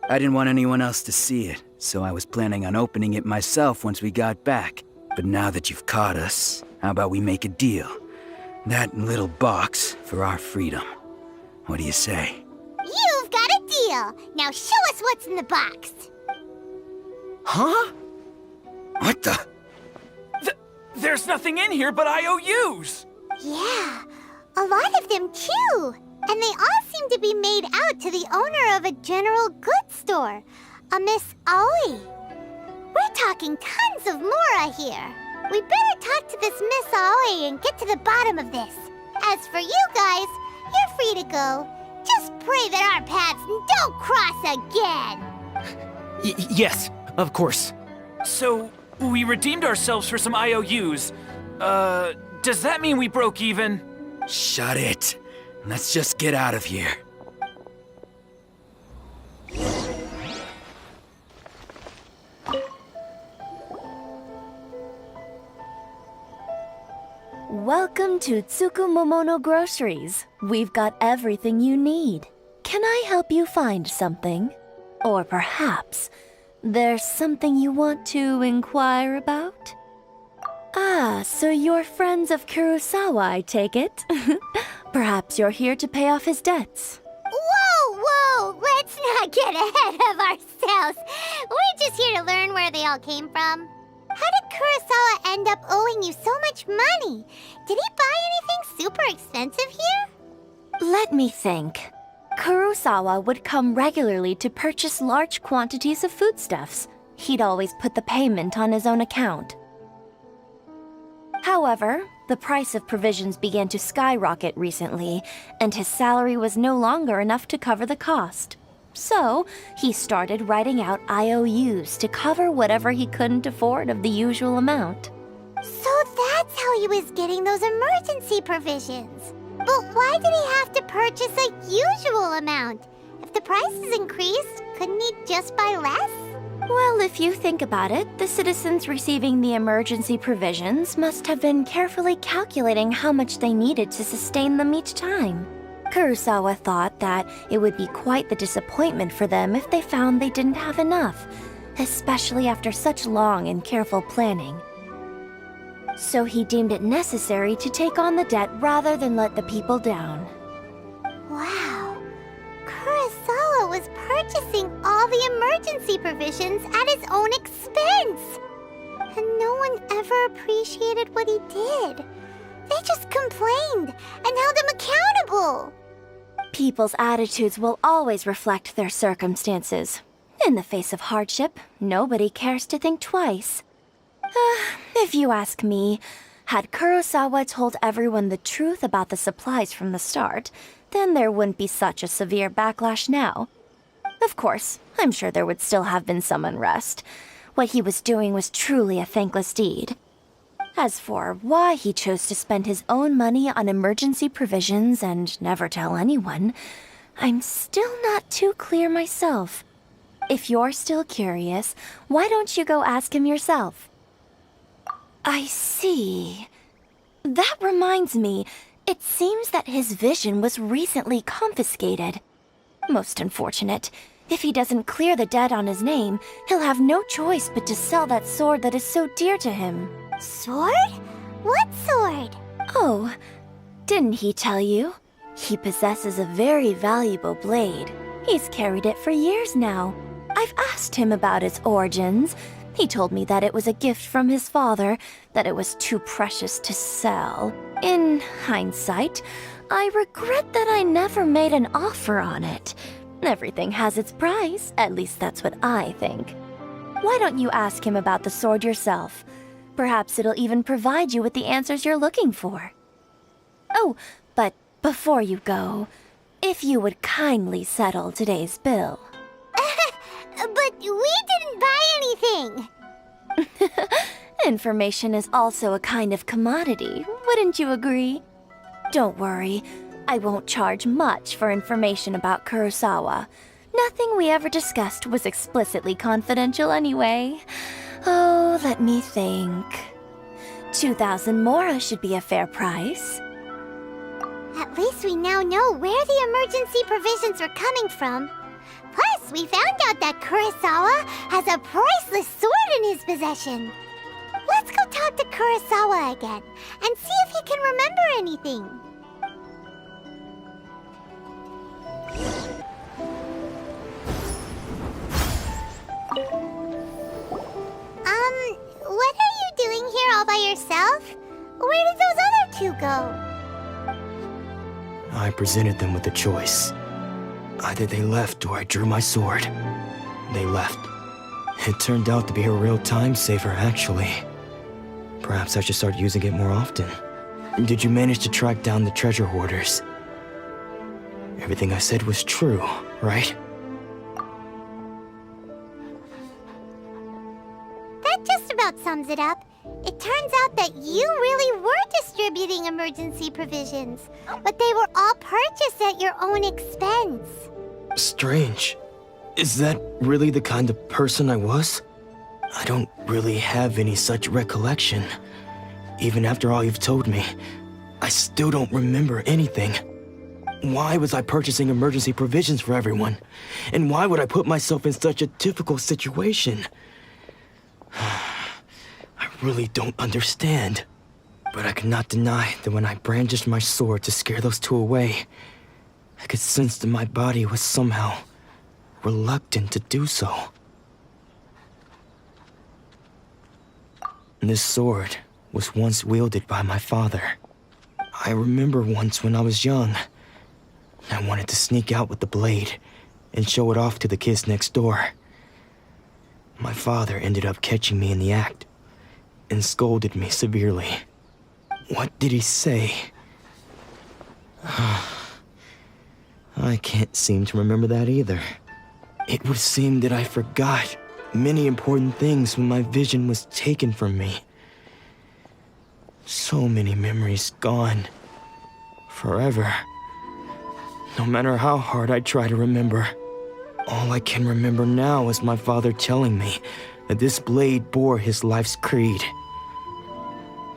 I didn't want anyone else to see it, so I was planning on opening it myself once we got back. But now that you've caught us, how about we make a deal? That little box for our freedom. What do you say? You've got a deal. Now show us what's in the box. Huh? What the? There's nothing in here but IOUs! Yeah, a lot of them too. And they all seem to be made out to the owner of a general goods store, a Miss Aoi. We're talking tons of Mora here. We better talk to this Miss Aoi and get to the bottom of this. As for you guys, you're free to go. Just pray that our paths don't cross again. Yes, of course. So, we redeemed ourselves for some IOUs. Does that mean we broke even? Shut it. Let's just get out of here. Welcome to Tsukumomono Groceries. We've got everything you need. Can I help you find something? Or perhaps there's something you want to inquire about? Ah, so you're friends of Kurosawa, I take it? Perhaps you're here to pay off his debts. Whoa! Let's not get ahead of ourselves. We're just here to learn where they all came from. How did Kurosawa end up owing you so much money? Did he buy anything super expensive here? Let me think. Kurosawa would come regularly to purchase large quantities of foodstuffs. He'd always put the payment on his own account. However, the price of provisions began to skyrocket recently, and his salary was no longer enough to cover the cost. So, he started writing out IOUs to cover whatever he couldn't afford of the usual amount. So that's how he was getting those emergency provisions. But why did he have to purchase a usual amount? If the prices increased, couldn't he just buy less? Well, if you think about it, the citizens receiving the emergency provisions must have been carefully calculating how much they needed to sustain them each time. Kurosawa thought that it would be quite the disappointment for them if they found they didn't have enough, especially after such long and careful planning. So he deemed it necessary to take on the debt rather than let the people down. Wow. Kurosawa was purchasing all the emergency provisions at his own expense. And no one ever appreciated what he did. They just complained and held him accountable. People's attitudes will always reflect their circumstances. In the face of hardship, nobody cares to think twice. If you ask me, had Kurosawa told everyone the truth about the supplies from the start, then there wouldn't be such a severe backlash now. Of course, I'm sure there would still have been some unrest. What he was doing was truly a thankless deed. As for why he chose to spend his own money on emergency provisions and never tell anyone, I'm still not too clear myself. If you're still curious, why don't you go ask him yourself? I see. That reminds me, it seems that his vision was recently confiscated. Most unfortunate. If he doesn't clear the debt on his name, he'll have no choice but to sell that sword that is so dear to him. Sword? What sword? Oh, didn't he tell you? He possesses a very valuable blade. He's carried it for years now. I've asked him about its origins. He told me that it was a gift from his father, that it was too precious to sell. In hindsight, I regret that I never made an offer on it. Everything has its price, at least that's what I think. Why don't you ask him about the sword yourself? Perhaps it'll even provide you with the answers you're looking for. Oh, but before you go, if you would kindly settle today's bill. But we didn't buy anything! Information is also a kind of commodity, wouldn't you agree? Don't worry, I won't charge much for information about Kurosawa. Nothing we ever discussed was explicitly confidential anyway. Oh, let me think. 2,000 mora should be a fair price. At least we now know where the emergency provisions were coming from. Plus, we found out that Kurosawa has a priceless sword in his possession. Let's go talk to Kurosawa again and see if he can remember anything. What are you doing here all by yourself? Where did those other two go? I presented them with a choice. Either they left or I drew my sword. They left. It turned out to be a real time saver, actually. Perhaps I should start using it more often. Did you manage to track down the treasure hoarders? Everything I said was true, right? That just about sums it up. It turns out that you really were distributing emergency provisions, but they were all purchased at your own expense. Strange. Is that really the kind of person I was? I don't really have any such recollection. Even after all you've told me, I still don't remember anything. Why was I purchasing emergency provisions for everyone? And why would I put myself in such a difficult situation? I really don't understand. But I cannot deny that when I brandished my sword to scare those two away, I could sense that my body was somehow reluctant to do so. This sword was once wielded by my father. I remember once when I was young, I wanted to sneak out with the blade and show it off to the kids next door. My father ended up catching me in the act and scolded me severely. What did he say? I can't seem to remember that either. It would seem that I forgot many important things when my vision was taken from me. So many memories gone. Forever. No matter how hard I try to remember, all I can remember now is my father telling me that this blade bore his life's creed.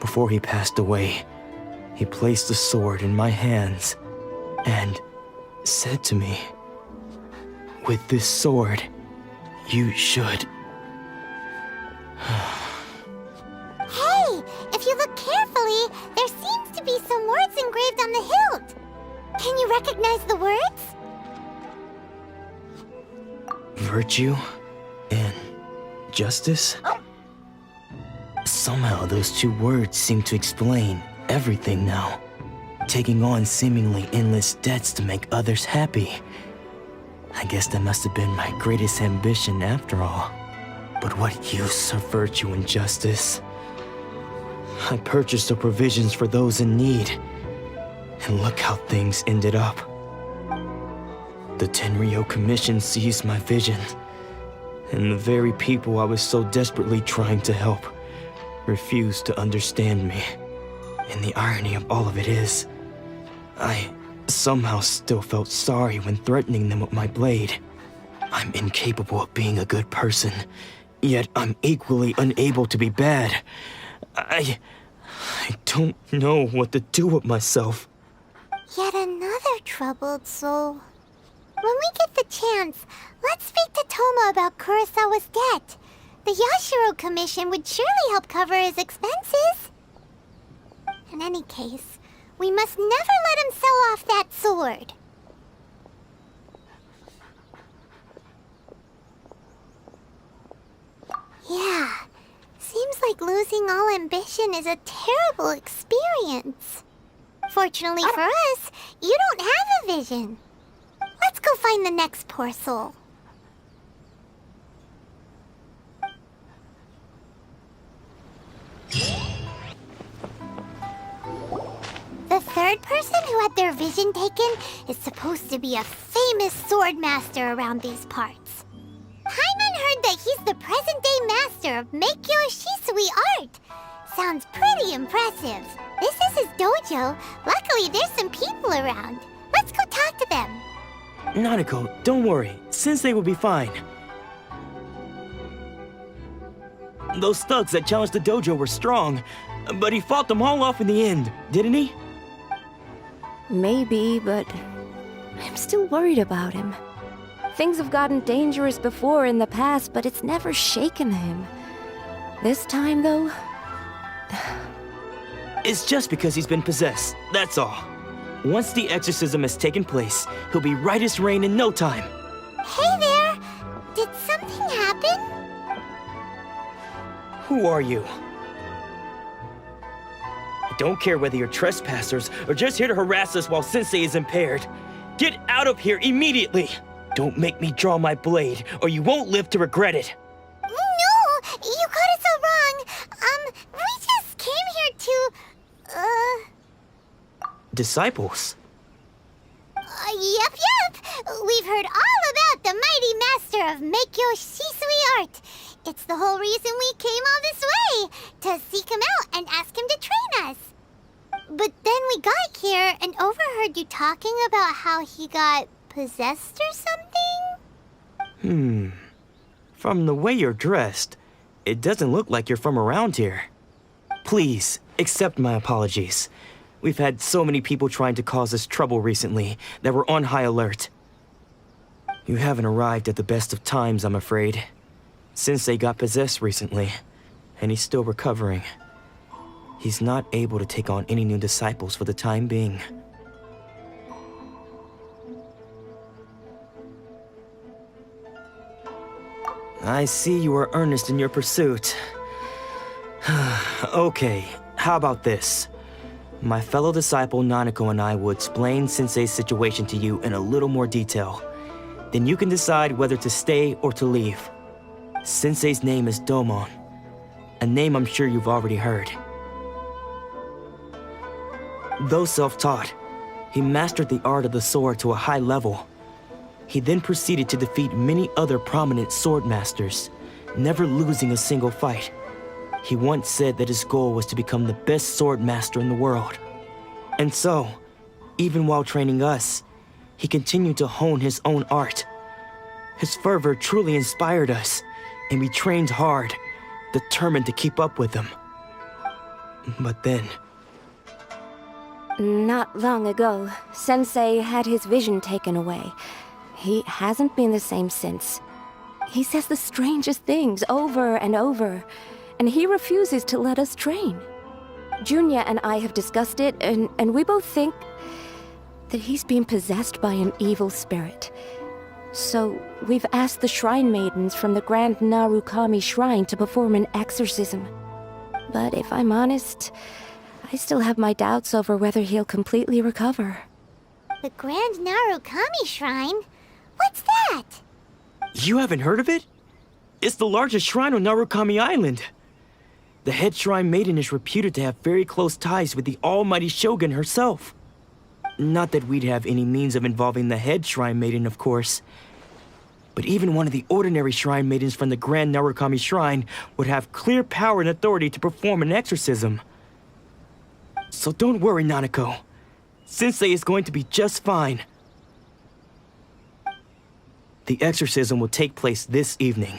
Before he passed away, he placed the sword in my hands and said to me, "With this sword, you should..." Hey, if you look carefully, there seems to be some words engraved on the hilt. Can you recognize the words? Virtue and justice? Somehow those two words seem to explain everything now. Taking on seemingly endless debts to make others happy. I guess that must have been my greatest ambition after all. But what use of virtue and justice? I purchased the provisions for those in need. And look how things ended up. The Tenryo Commission seized my vision. And the very people I was so desperately trying to help refused to understand me. And the irony of all of it is, I somehow still felt sorry when threatening them with my blade. I'm incapable of being a good person, yet I'm equally unable to be bad. I don't know what to do with myself. Yet another troubled soul. When we get the chance, let's speak to Toma about Kurosawa's debt. The Yashiro Commission would surely help cover his expenses. In any case, we must never let him sell off that sword. Yeah, seems like losing all ambition is a terrible experience. Fortunately for us, You don't have a vision. Let's go find the next poor soul. The third person who had their vision taken is supposed to be a famous sword master around these parts. Paimon heard that he's the present-day master of Meikyo Shisui art. Sounds pretty impressive. This is his dojo. Luckily, there's some people around. Let's go talk to them. Nanako, don't worry. Sensei will be fine. Those thugs that challenged the dojo were strong, but he fought them all off in the end, didn't he? Maybe, but I'm still worried about him. Things have gotten dangerous before in the past, but it's never shaken him. This time, though... It's just because he's been possessed, that's all. Once the exorcism has taken place, he'll be right as rain in no time. Hey there! Did something happen? Who are you? I don't care whether you're trespassers or just here to harass us while Sensei is impaired. Get out of here immediately! Don't make me draw my blade, or you won't live to regret it. No! You got it so wrong. We just came here to... Disciples? Yep. We've heard all about the mighty master of Meikyo Shisui art. It's the whole reason we came all this way, to seek him out and ask him to train us. But then we got here and overheard you talking about how he got possessed or something? From the way you're dressed, it doesn't look like you're from around here. Please, accept my apologies. We've had so many people trying to cause us trouble recently that we're on high alert. You haven't arrived at the best of times, I'm afraid. Sensei got possessed recently, and he's still recovering. He's not able to take on any new disciples for the time being. I see you are earnest in your pursuit. Okay, how about this? My fellow disciple Nanako and I will explain Sensei's situation to you in a little more detail. Then you can decide whether to stay or to leave. Sensei's name is Domon, a name I'm sure you've already heard. Though self-taught, he mastered the art of the sword to a high level. He then proceeded to defeat many other prominent sword masters, never losing a single fight. He once said that his goal was to become the best sword master in the world. And so, even while training us, he continued to hone his own art. His fervor truly inspired us, and we trained hard, determined to keep up with him. But then... Not long ago, Sensei had his vision taken away. He hasn't been the same since. He says the strangest things over and over, and he refuses to let us train. Junya and I have discussed it, and we both think that he's being possessed by an evil spirit. So we've asked the shrine maidens from the Grand Narukami Shrine to perform an exorcism. But if I'm honest, I still have my doubts over whether he'll completely recover. The Grand Narukami Shrine? What's that? You haven't heard of it? It's the largest shrine on Narukami Island. The head shrine maiden is reputed to have very close ties with the almighty shogun herself. Not that we'd have any means of involving the head shrine maiden, of course. But even one of the ordinary shrine maidens from the Grand Narukami Shrine would have clear power and authority to perform an exorcism. So don't worry, Nanako. Sensei is going to be just fine. The exorcism will take place this evening.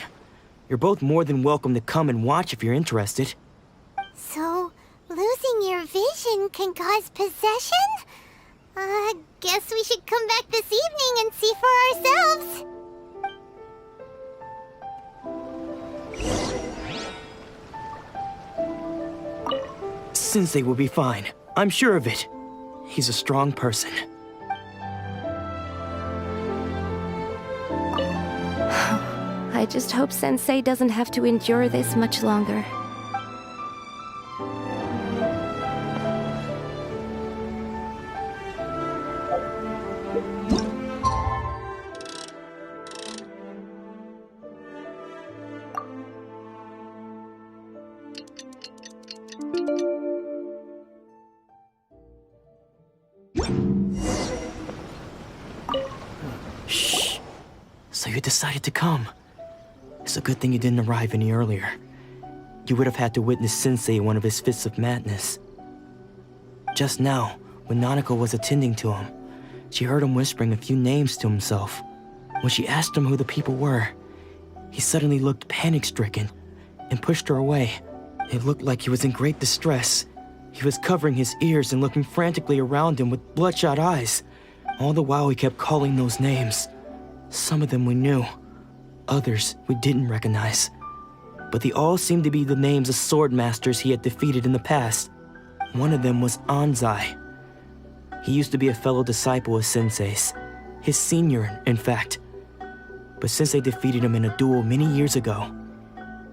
You're both more than welcome to come and watch if you're interested. So, losing your vision can cause possession? Guess we should come back this evening and see for ourselves. Sensei will be fine. I'm sure of it. He's a strong person. I just hope Sensei doesn't have to endure this much longer. Shh. So you decided to come. It's a good thing you didn't arrive any earlier. You would have had to witness Sensei in one of his fits of madness. Just now, when Nanako was attending to him, she heard him whispering a few names to himself. When she asked him who the people were, he suddenly looked panic-stricken and pushed her away. It looked like he was in great distress. He was covering his ears and looking frantically around him with bloodshot eyes. All the while he kept calling those names. Some of them we knew, others we didn't recognize. But they all seemed to be the names of sword masters he had defeated in the past. One of them was Anzai. He used to be a fellow disciple of Sensei's, his senior, in fact. But Sensei defeated him in a duel many years ago,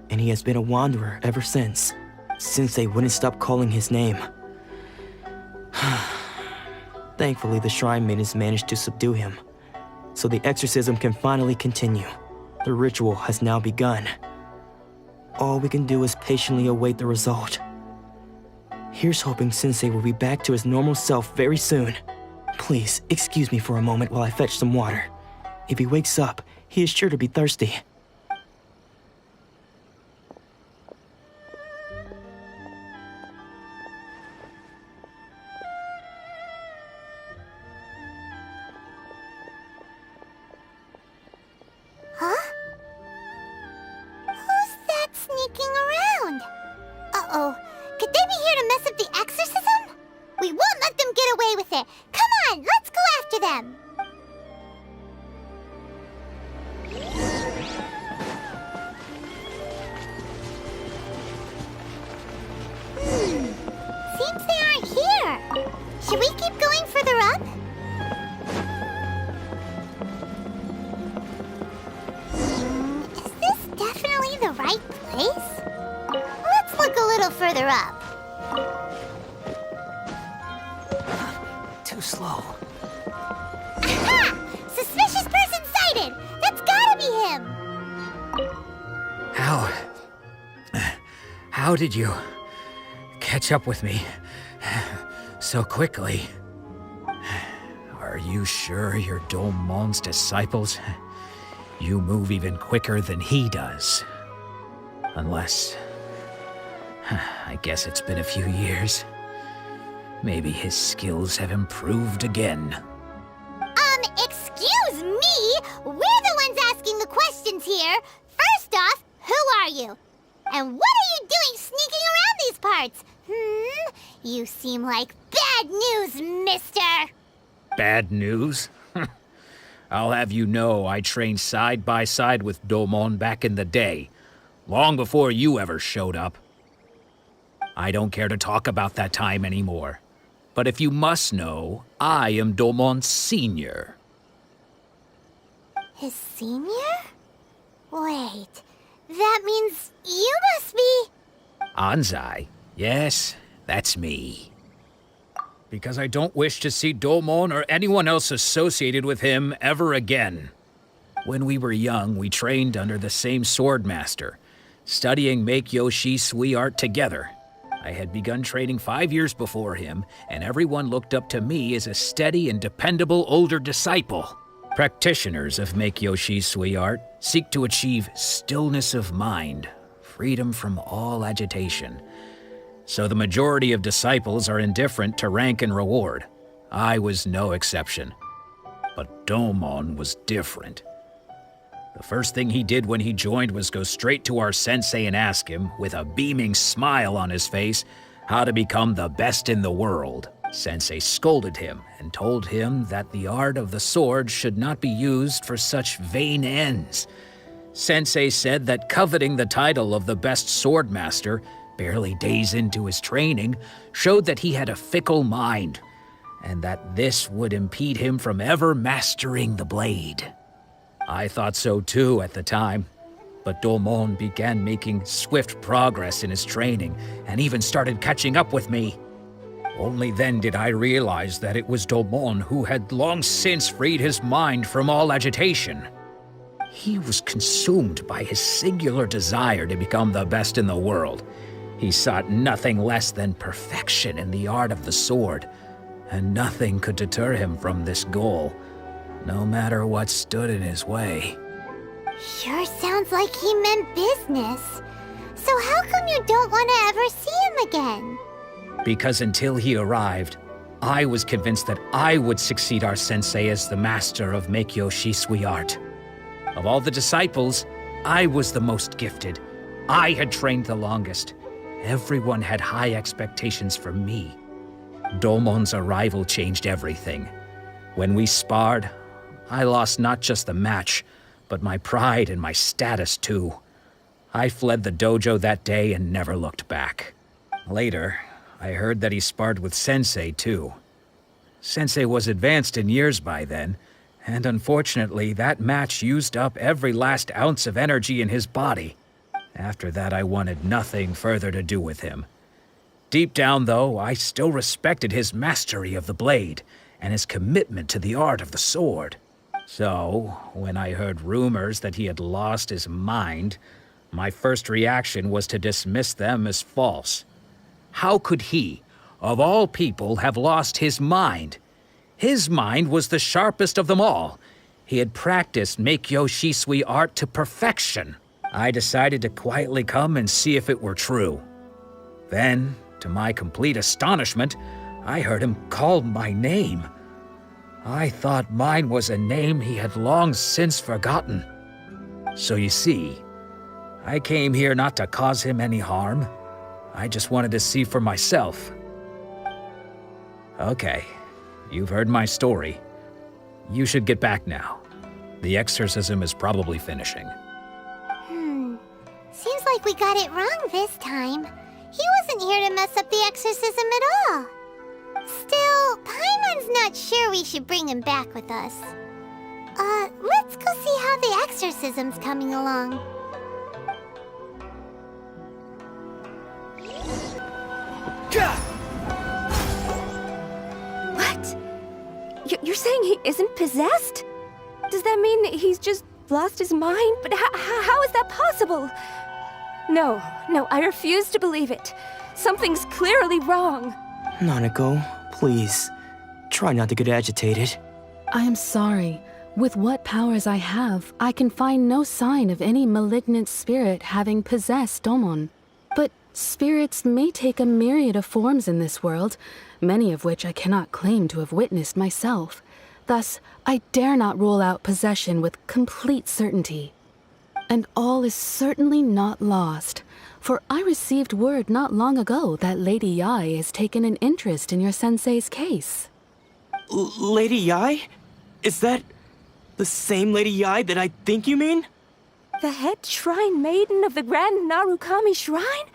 and he has been a wanderer ever since. Sensei wouldn't stop calling his name. Thankfully, the shrine maidens managed to subdue him, so the exorcism can finally continue. The ritual has now begun. All we can do is patiently await the result. Here's hoping Sensei will be back to his normal self very soon. Please, excuse me for a moment while I fetch some water. If he wakes up, he is sure to be thirsty. Huh? Who's that sneaking around? Uh-oh. Could they be here to mess up the exorcism? We won't let them get away with it. Come on, let's go after them. Seems they aren't here. Should we keep going further up? Is this definitely the right place? Let's look a little further up. Too slow. Aha! Suspicious person sighted! That's gotta be him! How did you catch up with me so quickly? Are you sure you're Domon's disciples? You move even quicker than he does. Unless... I guess it's been a few years. Maybe his skills have improved again. Excuse me? We're the ones asking the questions here. First off, who are you? And what are you doing sneaking around these parts? You seem like bad news, mister. Bad news? I'll have you know I trained side by side with Domon back in the day, long before you ever showed up. I don't care to talk about that time anymore. But if you must know, I am Domon's senior. His senior? Wait, that means you must be... Anzai? Yes, that's me. Because I don't wish to see Domon or anyone else associated with him ever again. When we were young, we trained under the same sword master, studying Make-Yoshi Sui art together. I had begun training 5 years before him, and everyone looked up to me as a steady and dependable older disciple. Practitioners of Make-Yoshi Sui art seek to achieve stillness of mind, freedom from all agitation. So the majority of disciples are indifferent to rank and reward. I was no exception. But Domon was different. The first thing he did when he joined was go straight to our sensei and ask him, with a beaming smile on his face, how to become the best in the world. Sensei scolded him and told him that the art of the sword should not be used for such vain ends. Sensei said that coveting the title of the best sword master, barely days into his training, showed that he had a fickle mind, and that this would impede him from ever mastering the blade. I thought so too at the time, but Domon began making swift progress in his training and even started catching up with me. Only then did I realize that it was Domon who had long since freed his mind from all agitation. He was consumed by his singular desire to become the best in the world. He sought nothing less than perfection in the art of the sword, and nothing could deter him from this goal. no matter what stood in his way. Sure sounds like he meant business. So how come you don't want to ever see him again? Because until he arrived, I was convinced that I would succeed our sensei as the master of Meikyo Shisui art. Of all the disciples, I was the most gifted. I had trained the longest. Everyone had high expectations for me. Domon's arrival changed everything. When we sparred, I lost not just the match, but my pride and my status too. I fled the dojo that day and never looked back. Later, I heard that he sparred with Sensei too. Sensei was advanced in years by then, and unfortunately that match used up every last ounce of energy in his body. After that, I wanted nothing further to do with him. Deep down, though, I still respected his mastery of the blade and his commitment to the art of the sword. So, when I heard rumors that he had lost his mind, my first reaction was to dismiss them as false. How could he, of all people, have lost his mind? His mind was the sharpest of them all. He had practiced Meikyo Shisui art to perfection. I decided to quietly come and see if it were true. Then, to my complete astonishment, I heard him call my name. I thought mine was a name he had long since forgotten. So you see, I came here not to cause him any harm. I just wanted to see for myself. Okay, you've heard my story. You should get back now. The exorcism is probably finishing. Seems like we got it wrong this time. He wasn't here to mess up the exorcism at all. Still, Paimon's not sure we should bring him back with us. Let's go see how the exorcism's coming along. What? You're saying he isn't possessed? Does that mean he's just lost his mind? But how is that possible? No, I refuse to believe it. Something's clearly wrong. Nanako, please, try not to get agitated. I am sorry. With what powers I have, I can find no sign of any malignant spirit having possessed Domon. But spirits may take a myriad of forms in this world, many of which I cannot claim to have witnessed myself. Thus, I dare not rule out possession with complete certainty. And all is certainly not lost, for I received word not long ago that Lady Yai has taken an interest in your sensei's case. Lady Yai? Is that the same Lady Yai that I think you mean? The head shrine maiden of the Grand Narukami Shrine?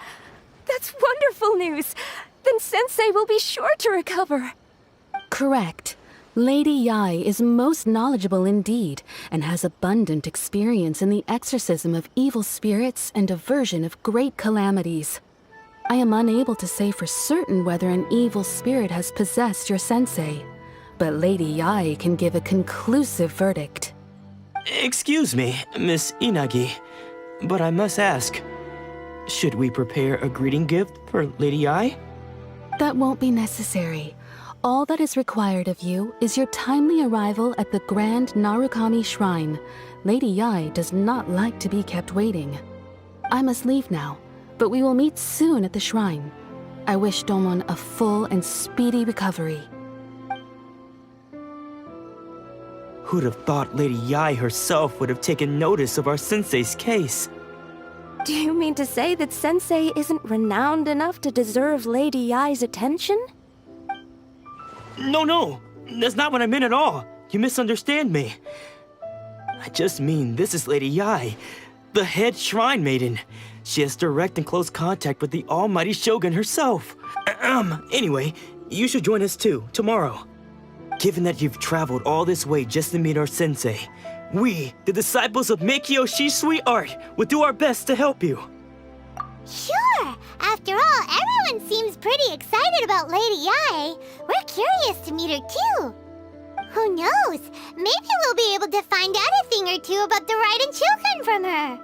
That's wonderful news! Then Sensei will be sure to recover. Correct. Lady Yai is most knowledgeable indeed, and has abundant experience in the exorcism of evil spirits and aversion of great calamities. I am unable to say for certain whether an evil spirit has possessed your sensei, but Lady Yai can give a conclusive verdict. Excuse me, Miss Inagi, but I must ask, should we prepare a greeting gift for Lady Yai? That won't be necessary. All that is required of you is your timely arrival at the Grand Narukami Shrine. Lady Yai does not like to be kept waiting. I must leave now, but we will meet soon at the shrine. I wish Domon a full and speedy recovery. Who'd have thought Lady Yai herself would have taken notice of our sensei's case? Do you mean to say that Sensei isn't renowned enough to deserve Lady Yai's attention? No, that's not what I meant at all. You misunderstand me. I just mean this is Lady Yai, the head shrine maiden. She has direct and close contact with the almighty Shogun herself. Anyway, you should join us too, tomorrow. Given that you've traveled all this way just to meet our sensei, we, the disciples of Meikyo Shisui art, will do our best to help you. Sure! After all, everyone seems pretty excited about Lady Yai. We're curious to meet her too. Who knows? Maybe we'll be able to find out a thing or two about the Raiden children from her.